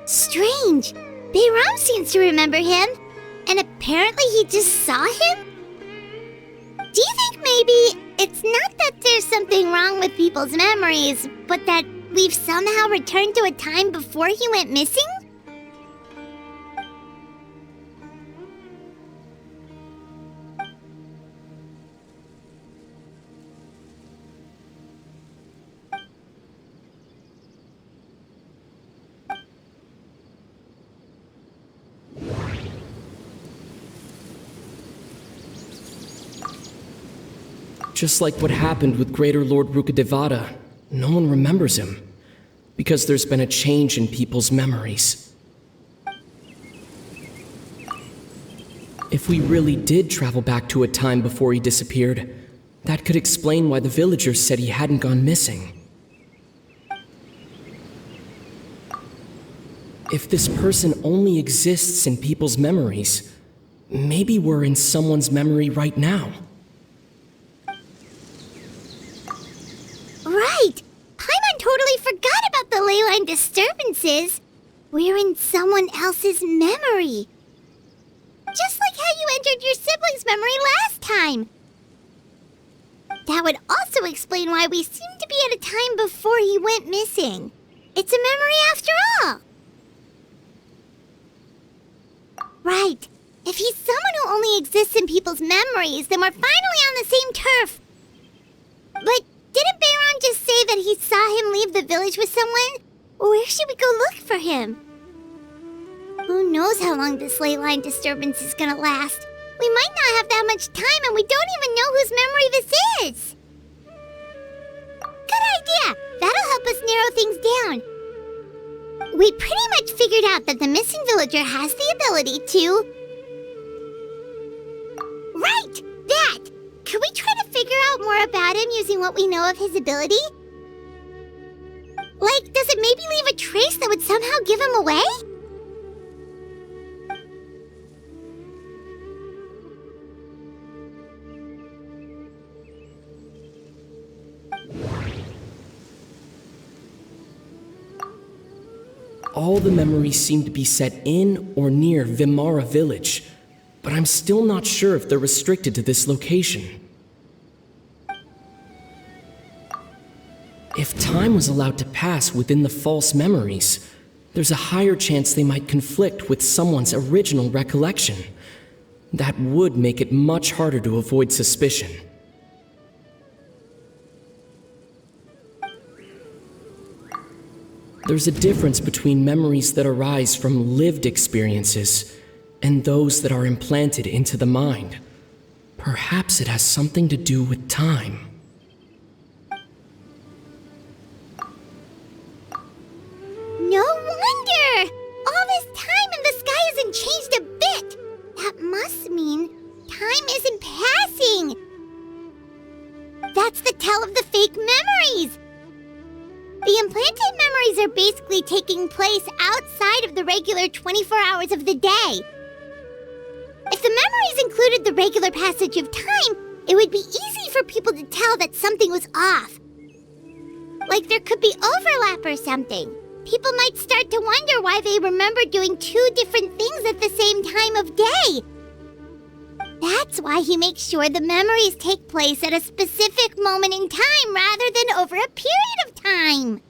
Strange. Bayram seems to remember him, and apparently he just saw him? Do you think maybe it's not that there's something wrong with people's memories, but that we've somehow returned to a time before he went missing? Just like what happened with Greater Lord Rukkhadevata, no one remembers him, because there's been a change in people's memories. If we really did travel back to a time before he disappeared, that could explain why the villagers said he hadn't gone missing. If this person only exists in people's memories, maybe we're in someone's memory right now. Right! Paimon totally forgot about the ley line disturbances. We're in someone else's memory. Just like how you entered your sibling's memory last time. That would also explain why we seem to be at a time before he went missing. It's a memory after all. Right. If he's someone who only exists in people's memories, then we're finally on the same turf. But didn't Bayron just say that he saw him leave the village with someone? Where should we go look for him? Who knows how long this ley line disturbance is gonna last? We might not have that much time, and we don't even know whose memory this is. Good idea! That'll help us narrow things down. We pretty much figured out that the missing villager has the ability to... Right! That! Could we try to figure out more about him using what we know of his ability? Like, does it maybe leave a trace that would somehow give him away? All the memories seem to be set in or near Vimara Village, but I'm still not sure if they're restricted to this location. If time was allowed to pass within the false memories, there's a higher chance they might conflict with someone's original recollection. That would make it much harder to avoid suspicion. There's a difference between memories that arise from lived experiences and those that are implanted into the mind. Perhaps it has something to do with time. No wonder! All this time and the sky hasn't changed a bit! That must mean time isn't passing! That's the tell of the fake memories! The implanted memories are basically taking place outside of the regular 24 hours of the day. If the memories included the regular passage of time, it would be easy for people to tell that something was off. Like there could be overlap or something. People might start to wonder why they remember doing two different things at the same time of day. That's why he makes sure the memories take place at a specific moment in time rather than over a period of time.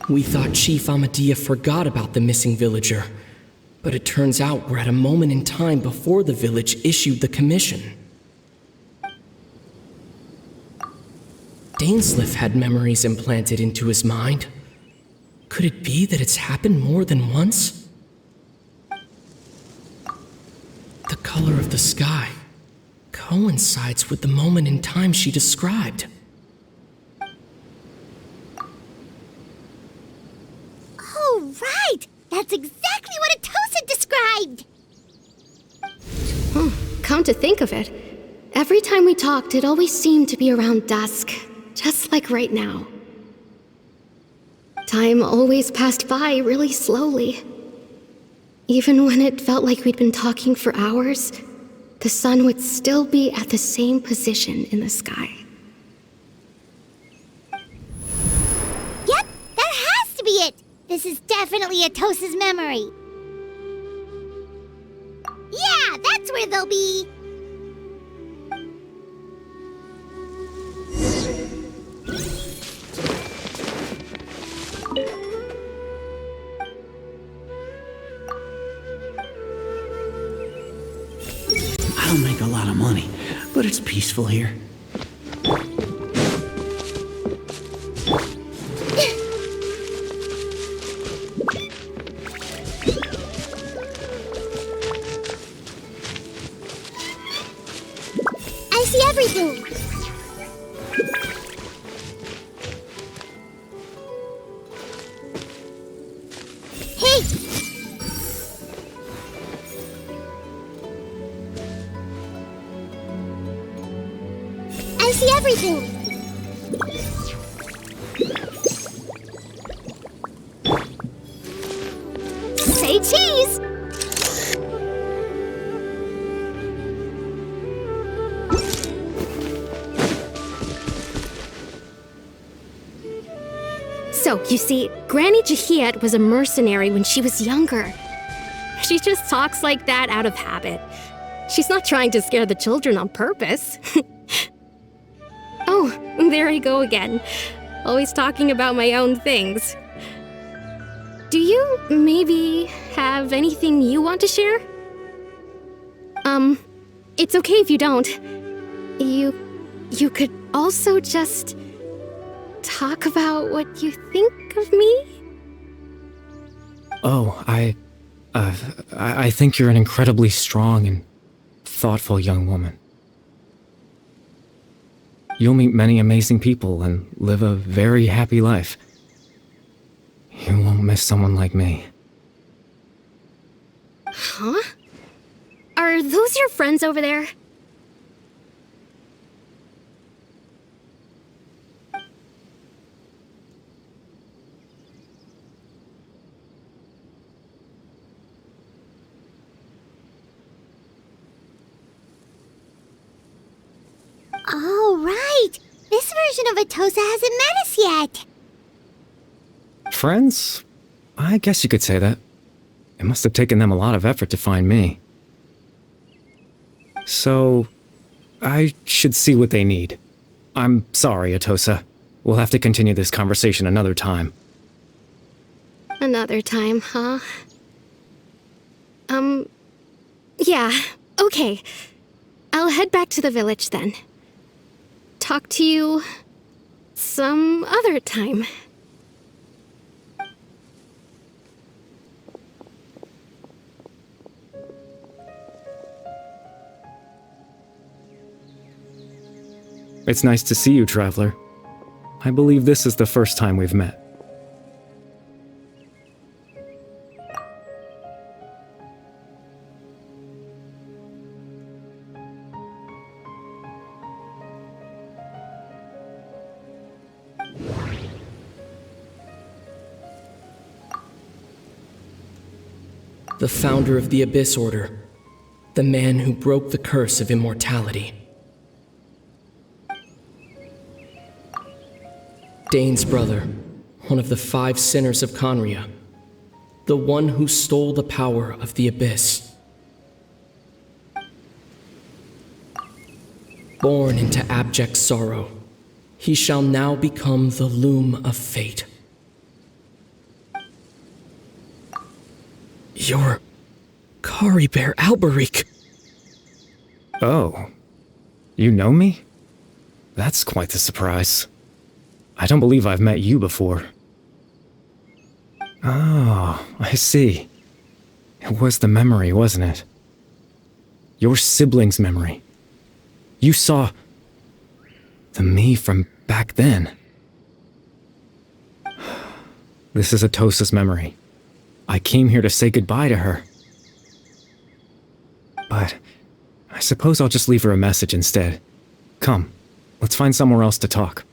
We thought Chief Amadea forgot about the missing villager, but it turns out we're at a moment in time before the village issued the commission. Dainsleif had memories implanted into his mind. Could it be that it's happened more than once? The color of the sky coincides with the moment in time she described. Oh, right! That's exactly what Atosa described! Come to think of it, every time we talked, it always seemed to be around dusk. Just like right now. Time always passed by really slowly. Even when it felt like we'd been talking for hours, the sun would still be at the same position in the sky. Yep, that has to be it! This is definitely Atosa's memory. Yeah, that's where they'll be! I don't make a lot of money, but it's peaceful here. everything! Hey! I see everything! Say cheese! So, you see, Granny Jahiet was a mercenary when she was younger. She just talks like that out of habit. She's not trying to scare the children on purpose. Oh, there I go again. Always talking about my own things. Do you maybe have anything you want to share? It's okay if you don't. You could also just talk about what you think of me? Oh, I think you're an incredibly strong and thoughtful young woman. You'll meet many amazing people and live a very happy life. You won't miss someone like me. Huh? Are those your friends over there? Oh, right! This version of Atosa hasn't met us yet! Friends? I guess you could say that. It must have taken them a lot of effort to find me. So, I should see what they need. I'm sorry, Atosa. We'll have to continue this conversation another time. Another time, huh? Yeah, okay. I'll head back to the village then. Talk to you some other time. It's nice to see you, Traveler. I believe this is the first time we've met. The founder of the Abyss Order, the man who broke the curse of immortality. Dane's brother, one of the 5 sinners of Khaenri'ah, the one who stole the power of the Abyss. Born into abject sorrow, he shall now become the loom of fate. You're Caribert Alberic. Oh. You know me? That's quite the surprise. I don't believe I've met you before. Oh, I see. It was the memory, wasn't it? Your sibling's memory. You saw the me from back then. This is Atosa's memory. I came here to say goodbye to her. But I suppose I'll just leave her a message instead. Come, let's find somewhere else to talk.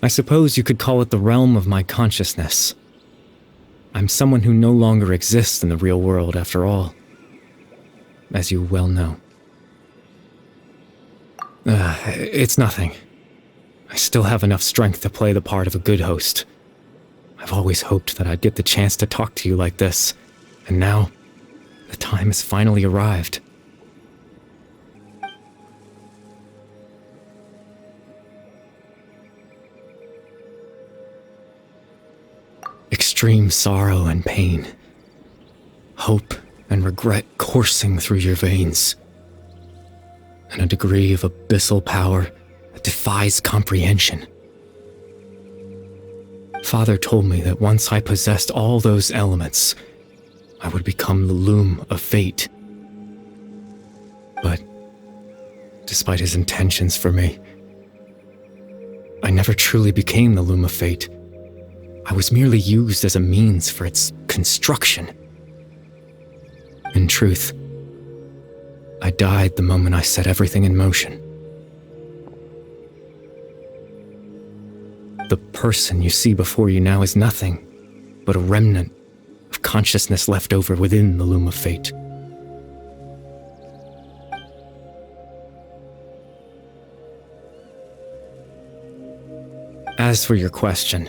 I suppose you could call it the realm of my consciousness. I'm someone who no longer exists in the real world, after all, as you well know. It's nothing. I still have enough strength to play the part of a good host. I've always hoped that I'd get the chance to talk to you like this, and now, the time has finally arrived. Extreme sorrow and pain, hope and regret coursing through your veins, and a degree of abyssal power that defies comprehension. Father told me that once I possessed all those elements, I would become the loom of fate. But, despite his intentions for me, I never truly became the loom of fate. I was merely used as a means for its construction. In truth, I died the moment I set everything in motion. The person you see before you now is nothing but a remnant of consciousness left over within the loom of fate. As for your question,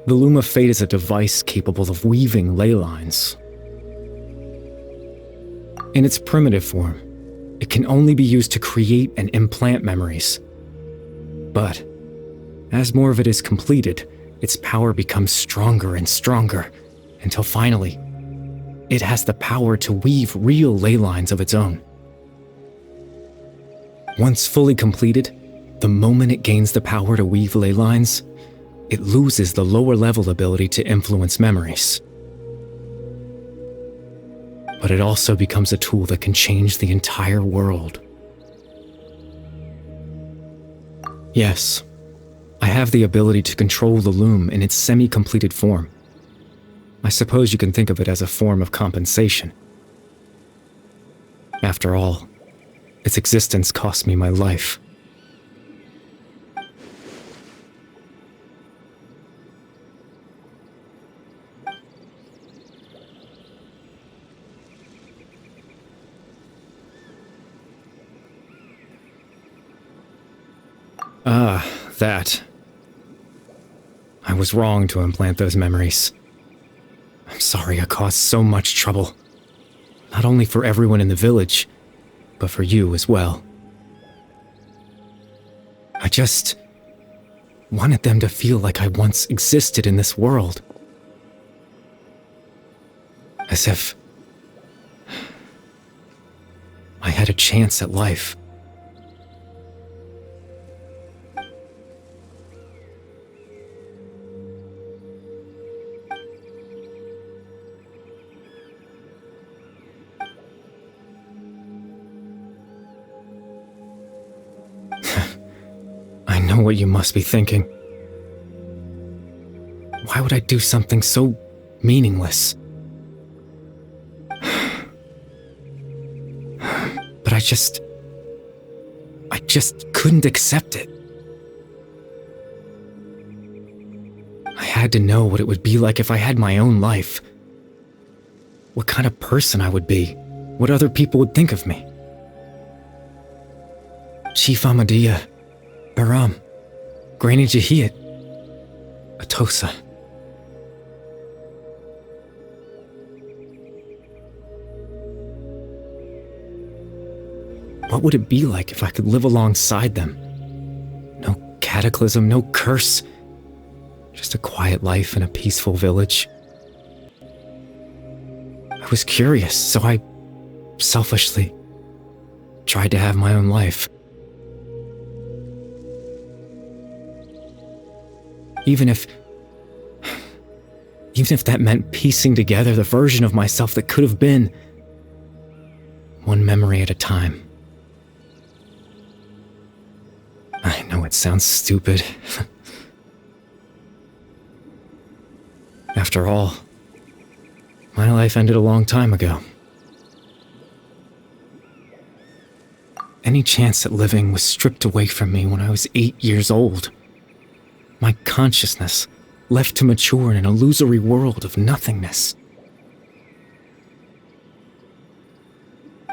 the Loom of Fate is a device capable of weaving ley lines. In its primitive form, it can only be used to create and implant memories. But, as more of it is completed, its power becomes stronger and stronger, until finally, it has the power to weave real ley lines of its own. Once fully completed, the moment it gains the power to weave ley lines, it loses the lower-level ability to influence memories. But it also becomes a tool that can change the entire world. Yes, I have the ability to control the loom in its semi-completed form. I suppose you can think of it as a form of compensation. After all, its existence cost me my life. That. I was wrong to implant those memories. I'm sorry I caused so much trouble. Not only for everyone in the village, but for you as well. I just wanted them to feel like I once existed in this world. As if I had a chance at life. I know what you must be thinking. Why would I do something so meaningless? But I just couldn't accept it. I had to know what it would be like if I had my own life. What kind of person I would be. What other people would think of me. Chief Amadia, Baram, Granny Jahiat, Atosa. What would it be like if I could live alongside them? No cataclysm, no curse. Just a quiet life in a peaceful village. I was curious, so I selfishly tried to have my own life. Even if that meant piecing together the version of myself that could have been, one memory at a time. I know it sounds stupid. After all, my life ended a long time ago. Any chance at living was stripped away from me when I was 8 years old. My consciousness left to mature in an illusory world of nothingness.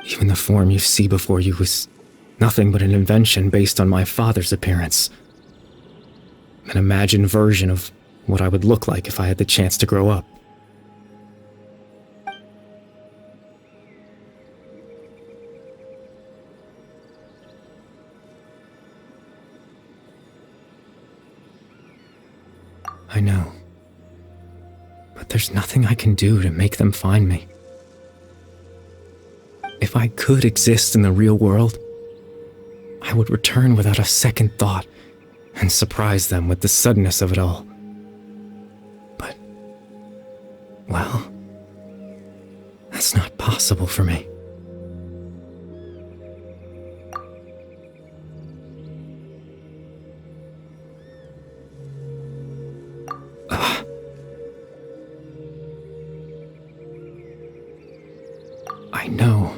Even the form you see before you was nothing but an invention based on my father's appearance. An imagined version of what I would look like if I had the chance to grow up. I know. But there's nothing I can do to make them find me. If I could exist in the real world, I would return without a second thought and surprise them with the suddenness of it all. But, well, that's not possible for me. I know.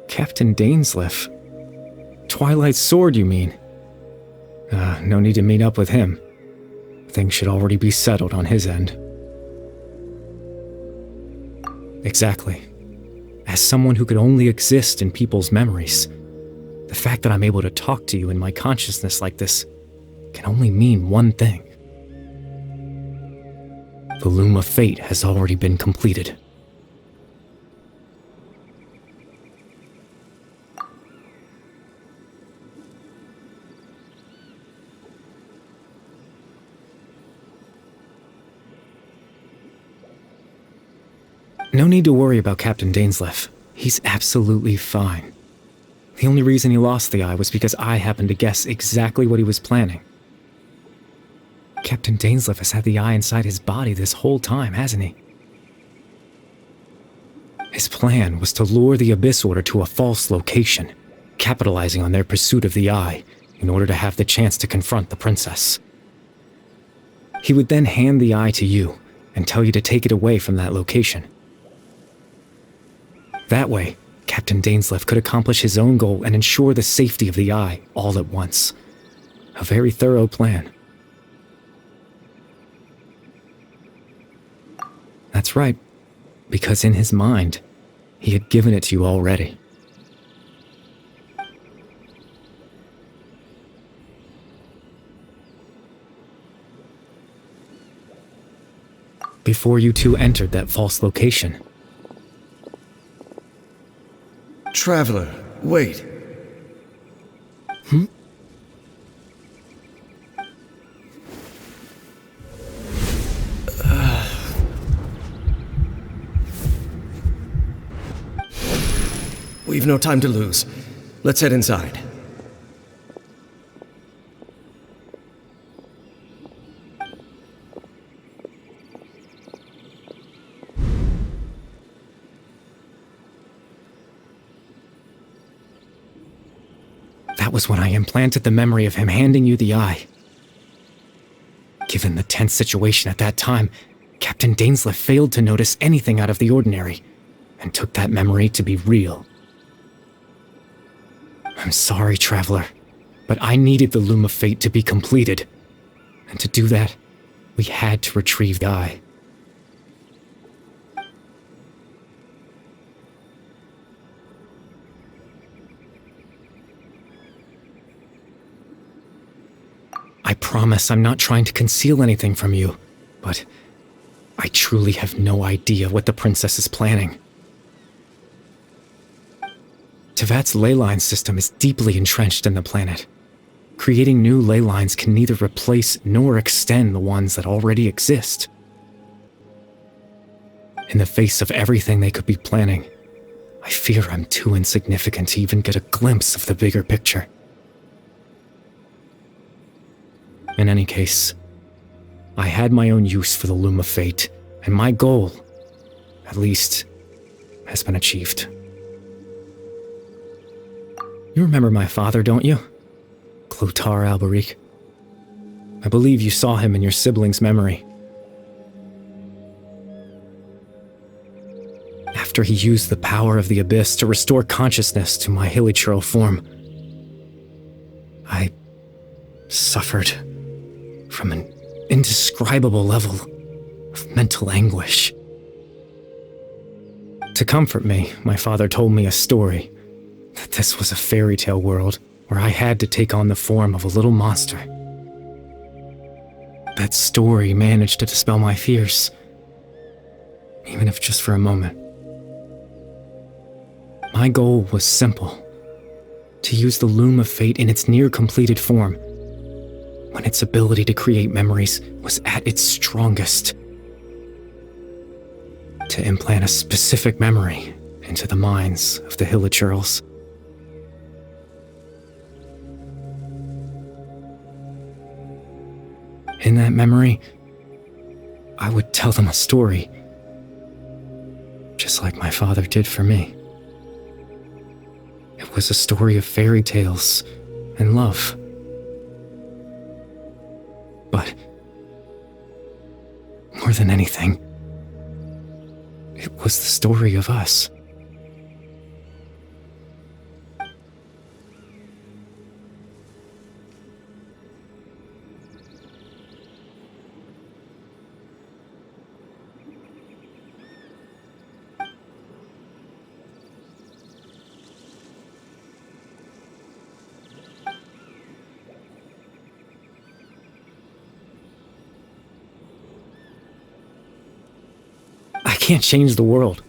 Captain Dainsleif. Twilight's sword, you mean? No need to meet up with him. Things should already be settled on his end. Exactly. As someone who could only exist in people's memories, the fact that I'm able to talk to you in my consciousness like this can only mean one thing. The loom of fate has already been completed. No need to worry about Captain Dainsleif. He's absolutely fine. The only reason he lost the eye was because I happened to guess exactly what he was planning. Captain Dainsleif has had the eye inside his body this whole time, hasn't he? His plan was to lure the Abyss Order to a false location, capitalizing on their pursuit of the eye in order to have the chance to confront the princess. He would then hand the eye to you and tell you to take it away from that location. That way, Captain Dainsleif could accomplish his own goal and ensure the safety of the eye all at once. A very thorough plan. That's right, because in his mind, he had given it to you already. Before you two entered that false location. Traveler, wait. We've no time to lose. Let's head inside. That was when I implanted the memory of him handing you the eye. Given the tense situation at that time, Captain Dainsleif failed to notice anything out of the ordinary, and took that memory to be real. I'm sorry, Traveler, but I needed the Loom of Fate to be completed. And to do that, we had to retrieve the eye. I promise I'm not trying to conceal anything from you, but I truly have no idea what the princess is planning. Tevat's ley line system is deeply entrenched in the planet. Creating new ley lines can neither replace nor extend the ones that already exist. In the face of everything they could be planning, I fear I'm too insignificant to even get a glimpse of the bigger picture. In any case, I had my own use for the Loom of Fate, and my goal, at least, has been achieved. You remember my father, don't you? Clotar Alberic. I believe you saw him in your sibling's memory. After he used the power of the Abyss to restore consciousness to my hilichurl form, I suffered from an indescribable level of mental anguish. To comfort me, my father told me a story, that this was a fairy tale world where I had to take on the form of a little monster. That story managed to dispel my fears, even if just for a moment. My goal was simple, to use the Loom of Fate in its near-completed form, when its ability to create memories was at its strongest. To implant a specific memory into the minds of the hilichurls. In that memory, I would tell them a story, just like my father did for me. It was a story of fairy tales and love. But more than anything, it was the story of us. I can't change the world.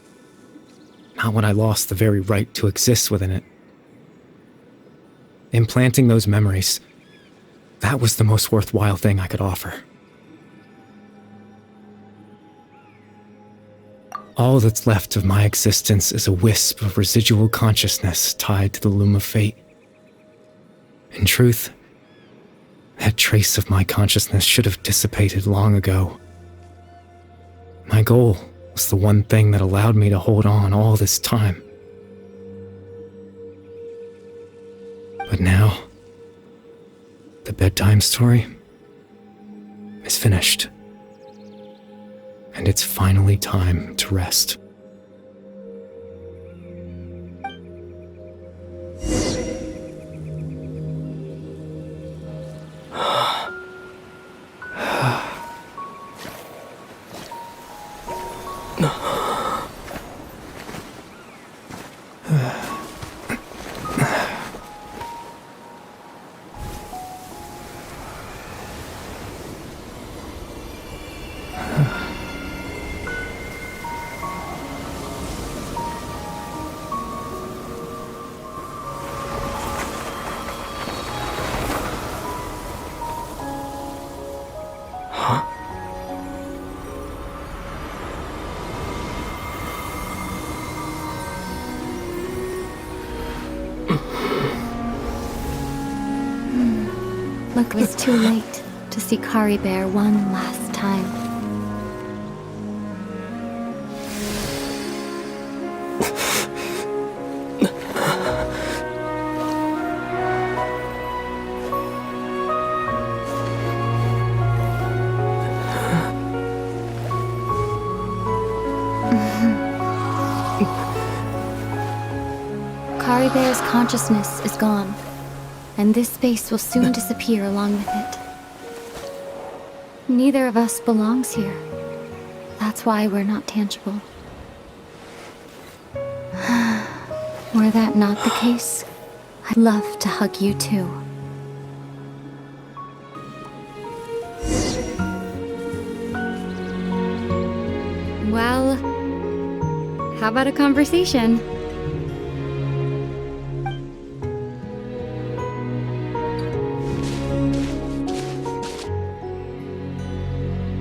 Not when I lost the very right to exist within it. Implanting those memories, that was the most worthwhile thing I could offer. All that's left of my existence is a wisp of residual consciousness tied to the Loom of Fate. In truth, that trace of my consciousness should have dissipated long ago. My goal was the one thing that allowed me to hold on all this time. But now, the bedtime story is finished. And it's finally time to rest. Look, it was too late to see Kari Bear one last time. Kari Bear's consciousness is gone. And this space will soon disappear along with it. Neither of us belongs here. That's why we're not tangible. Were that not the case, I'd love to hug you too. Well, how about a conversation?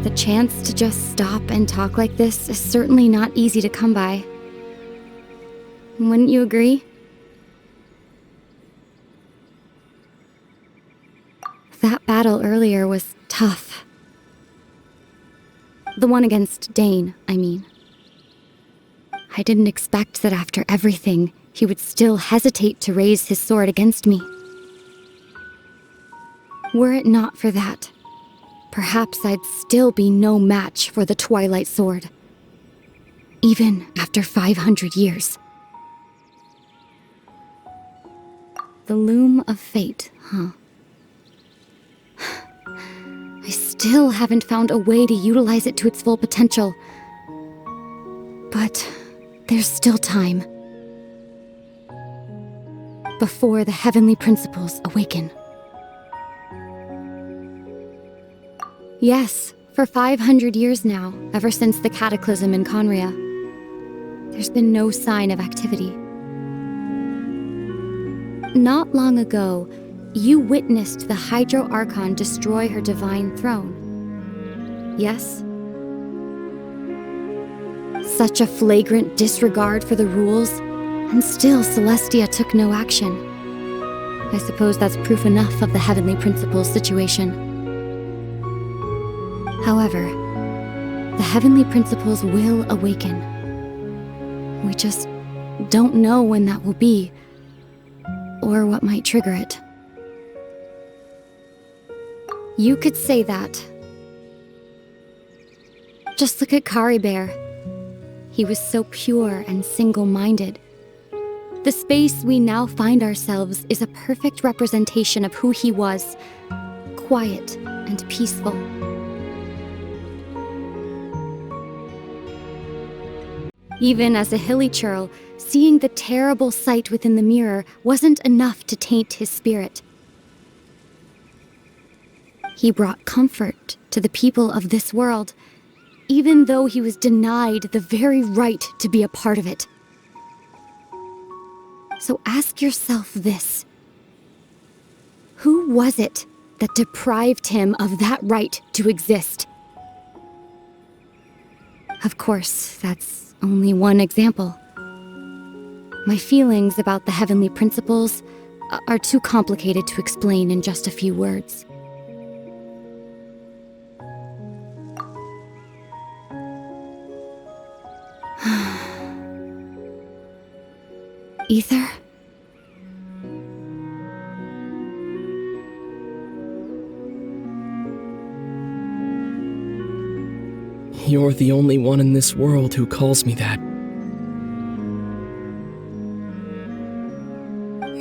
The chance to just stop and talk like this is certainly not easy to come by. Wouldn't you agree? That battle earlier was tough. The one against Dane, I mean. I didn't expect that after everything, he would still hesitate to raise his sword against me. Were it not for that, perhaps I'd still be no match for the Twilight Sword. Even after 500 years. The Loom of Fate, huh? I still haven't found a way to utilize it to its full potential. But there's still time. Before the heavenly principles awaken. Yes, for 500 years now, ever since the cataclysm in khaenri'ah, there's been no sign of activity. Not long ago, you witnessed the Hydro Archon destroy her divine throne. Yes? Such a flagrant disregard for the rules, and still Celestia took no action. I suppose that's proof enough of the Heavenly Principles situation. However, the Heavenly Principles will awaken. We just don't know when that will be, or what might trigger it. You could say that. Just look at Caribert. He was so pure and single-minded. The space we now find ourselves is a perfect representation of who he was, quiet and peaceful. Even as a hilly churl, seeing the terrible sight within the mirror wasn't enough to taint his spirit. He brought comfort to the people of this world, even though he was denied the very right to be a part of it. So ask yourself this. Who was it that deprived him of that right to exist? Of course, that's only one example. My feelings about the Heavenly Principles are too complicated to explain in just a few words. Aether? You're the only one in this world who calls me that.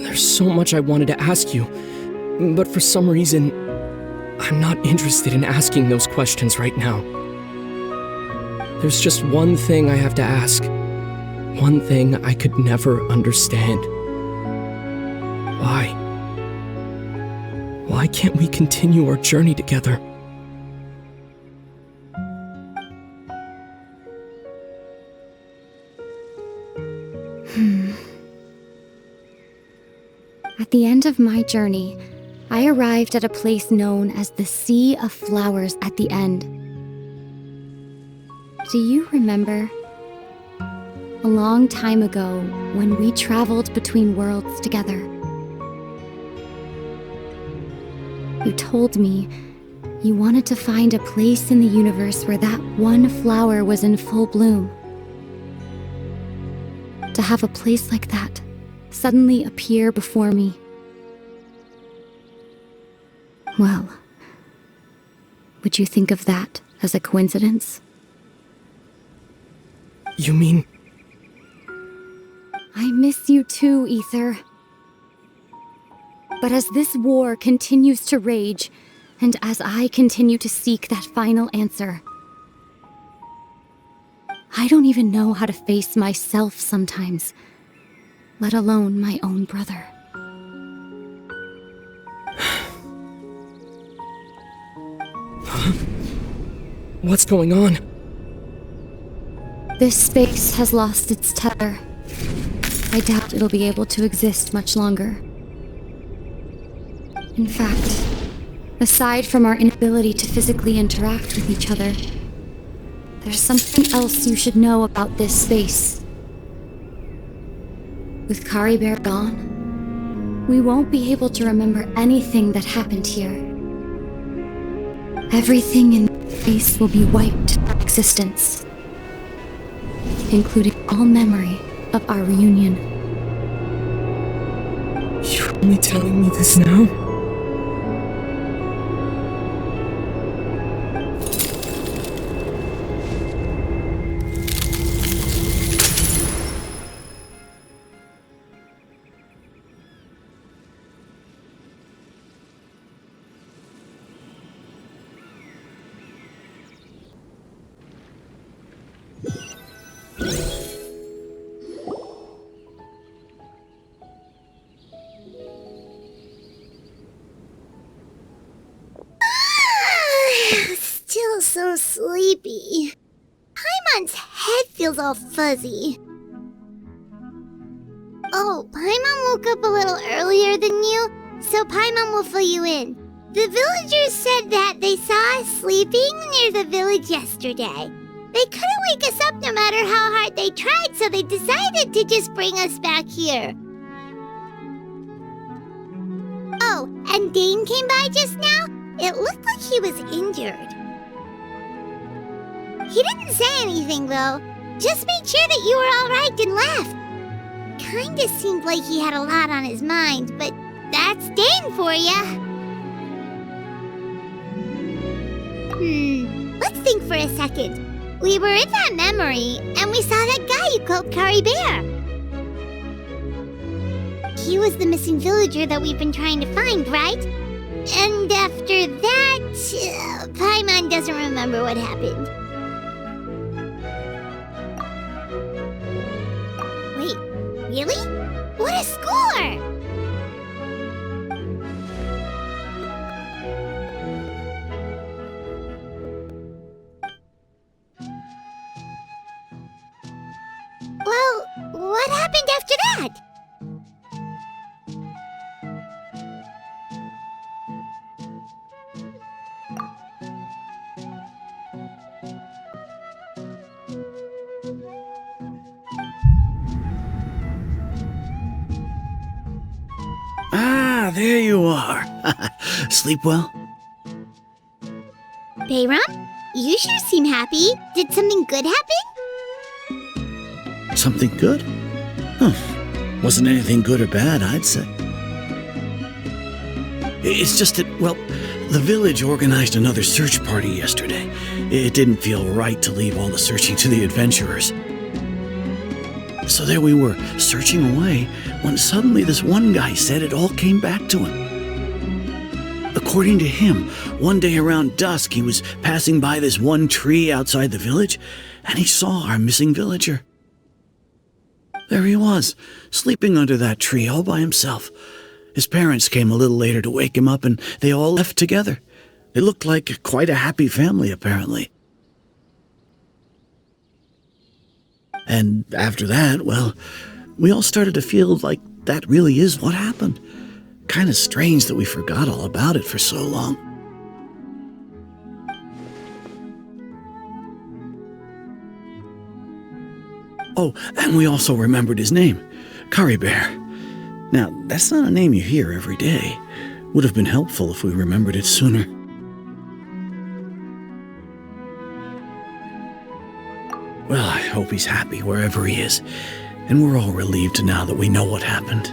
There's so much I wanted to ask you, but for some reason, I'm not interested in asking those questions right now. There's just one thing I have to ask. One thing I could never understand. Why? Why can't we continue our journey together? At the end of my journey, I arrived at a place known as the Sea of Flowers at the End. Do you remember? A long time ago, when we traveled between worlds together. You told me you wanted to find a place in the universe where that one flower was in full bloom. To have a place like that suddenly appear before me. Well, would you think of that as a coincidence? You mean... I miss you too, Aether. But as this war continues to rage, and as I continue to seek that final answer, I don't even know how to face myself sometimes, let alone my own brother. What's going on? This space has lost its tether. I doubt it'll be able to exist much longer. In fact, aside from our inability to physically interact with each other, there's something else you should know about this space. With Kari Bear gone, we won't be able to remember anything that happened here. Everything in space will be wiped from existence, including all memory of our reunion. You're only telling me this now? Still so sleepy. Paimon's head feels all fuzzy. Oh, Paimon woke up a little earlier than you, so Paimon will fill you in. The villagers said that they saw us sleeping near the village yesterday. They couldn't wake us up no matter how hard they tried, so they decided to just bring us back here. Oh, and Dane came by just now. It looked like he was injured. He didn't say anything, though. Just made sure that you were alright and left. Kinda seemed like he had a lot on his mind, but that's Dane for ya. Let's think for a second. We were in that memory, and we saw that guy you called Kari Bear. He was the missing villager that we've been trying to find, right? And after that, Paimon doesn't remember what happened. Wait, really? What a score! Well, what happened after that? Ah, there you are. Sleep well? Bayram, you sure seem happy. Did something good happen? Something good? Huh. Wasn't anything good or bad, I'd say. It's just that, well, the village organized another search party yesterday. It didn't feel right to leave all the searching to the adventurers. So there we were, searching away, when suddenly this one guy said it all came back to him. According to him, one day around dusk he was passing by this one tree outside the village, and he saw our missing villager. There he was, sleeping under that tree all by himself. His parents came a little later to wake him up, and they all left together. It looked like quite a happy family, apparently. And after that, well, we all started to feel like that really is what happened. Kind of strange that we forgot all about it for so long. Oh, and we also remembered his name, Kari Bear. Now, that's not a name you hear every day. Would have been helpful if we remembered it sooner. Well, I hope he's happy wherever he is, and we're all relieved now that we know what happened.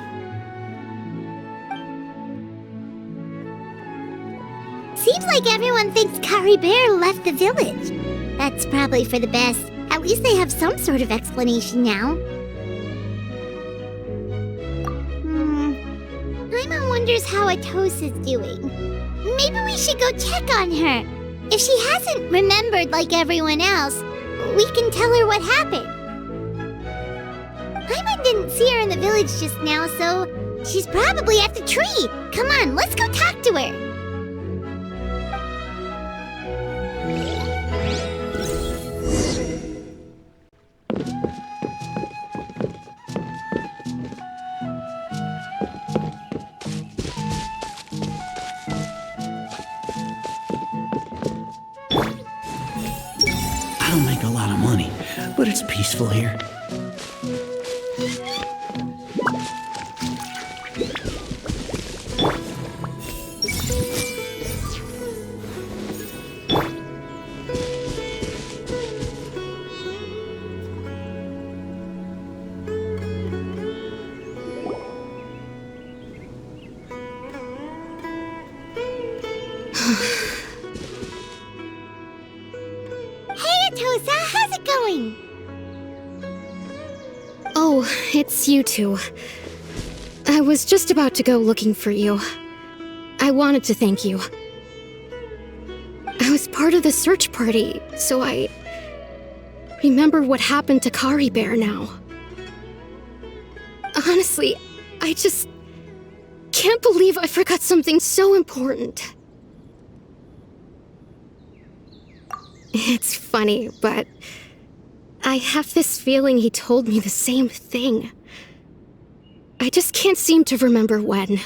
Seems like everyone thinks Kari Bear left the village. That's probably for the best. At least they have some sort of explanation now. Paimon wonders how Atos is doing. Maybe we should go check on her. If she hasn't remembered like everyone else, we can tell her what happened. Paimon didn't see her in the village just now, so she's probably at the tree. Come on, let's go talk to her. I don't make a lot of money, but it's peaceful here. Hey, Atosa, how's it going? Oh, it's you two. I was just about to go looking for you. I wanted to thank you. I was part of the search party, so I remember what happened to Kari Bear now. Honestly, I just can't believe I forgot something so important. It's funny, but I have this feeling he told me the same thing. I just can't seem to remember when.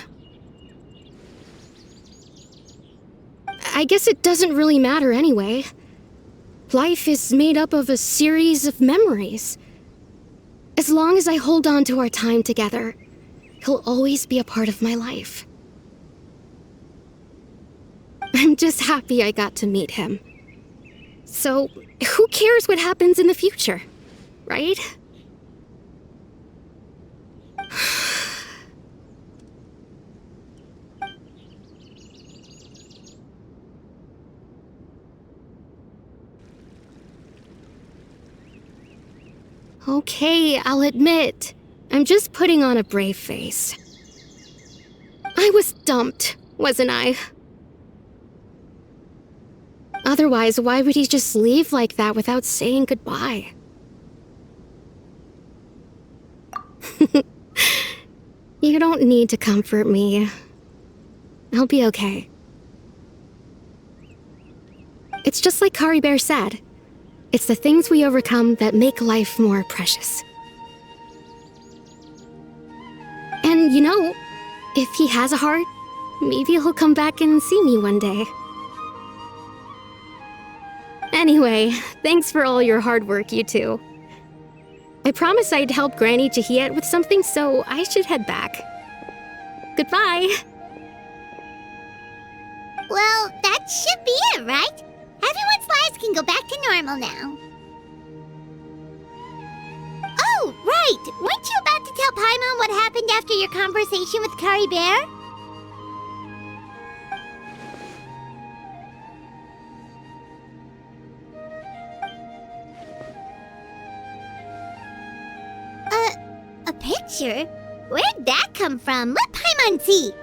I guess it doesn't really matter anyway. Life is made up of a series of memories. As long as I hold on to our time together, he'll always be a part of my life. I'm just happy I got to meet him. So, who cares what happens in the future, right? Okay, I'll admit, I'm just putting on a brave face. I was dumped, wasn't I? Otherwise, why would he just leave like that without saying goodbye? You don't need to comfort me. I'll be okay. It's just like Kari Bear said. It's the things we overcome that make life more precious. And you know, if he has a heart, maybe he'll come back and see me one day. Anyway, thanks for all your hard work, you two. I promised I'd help Granny Jahiet with something, so I should head back. Goodbye! Well, that should be it, right? Everyone's lives can go back to normal now. Oh, right! Weren't you about to tell Paimon what happened after your conversation with Kari Bear? A picture? Where'd that come from? Let Paimon see!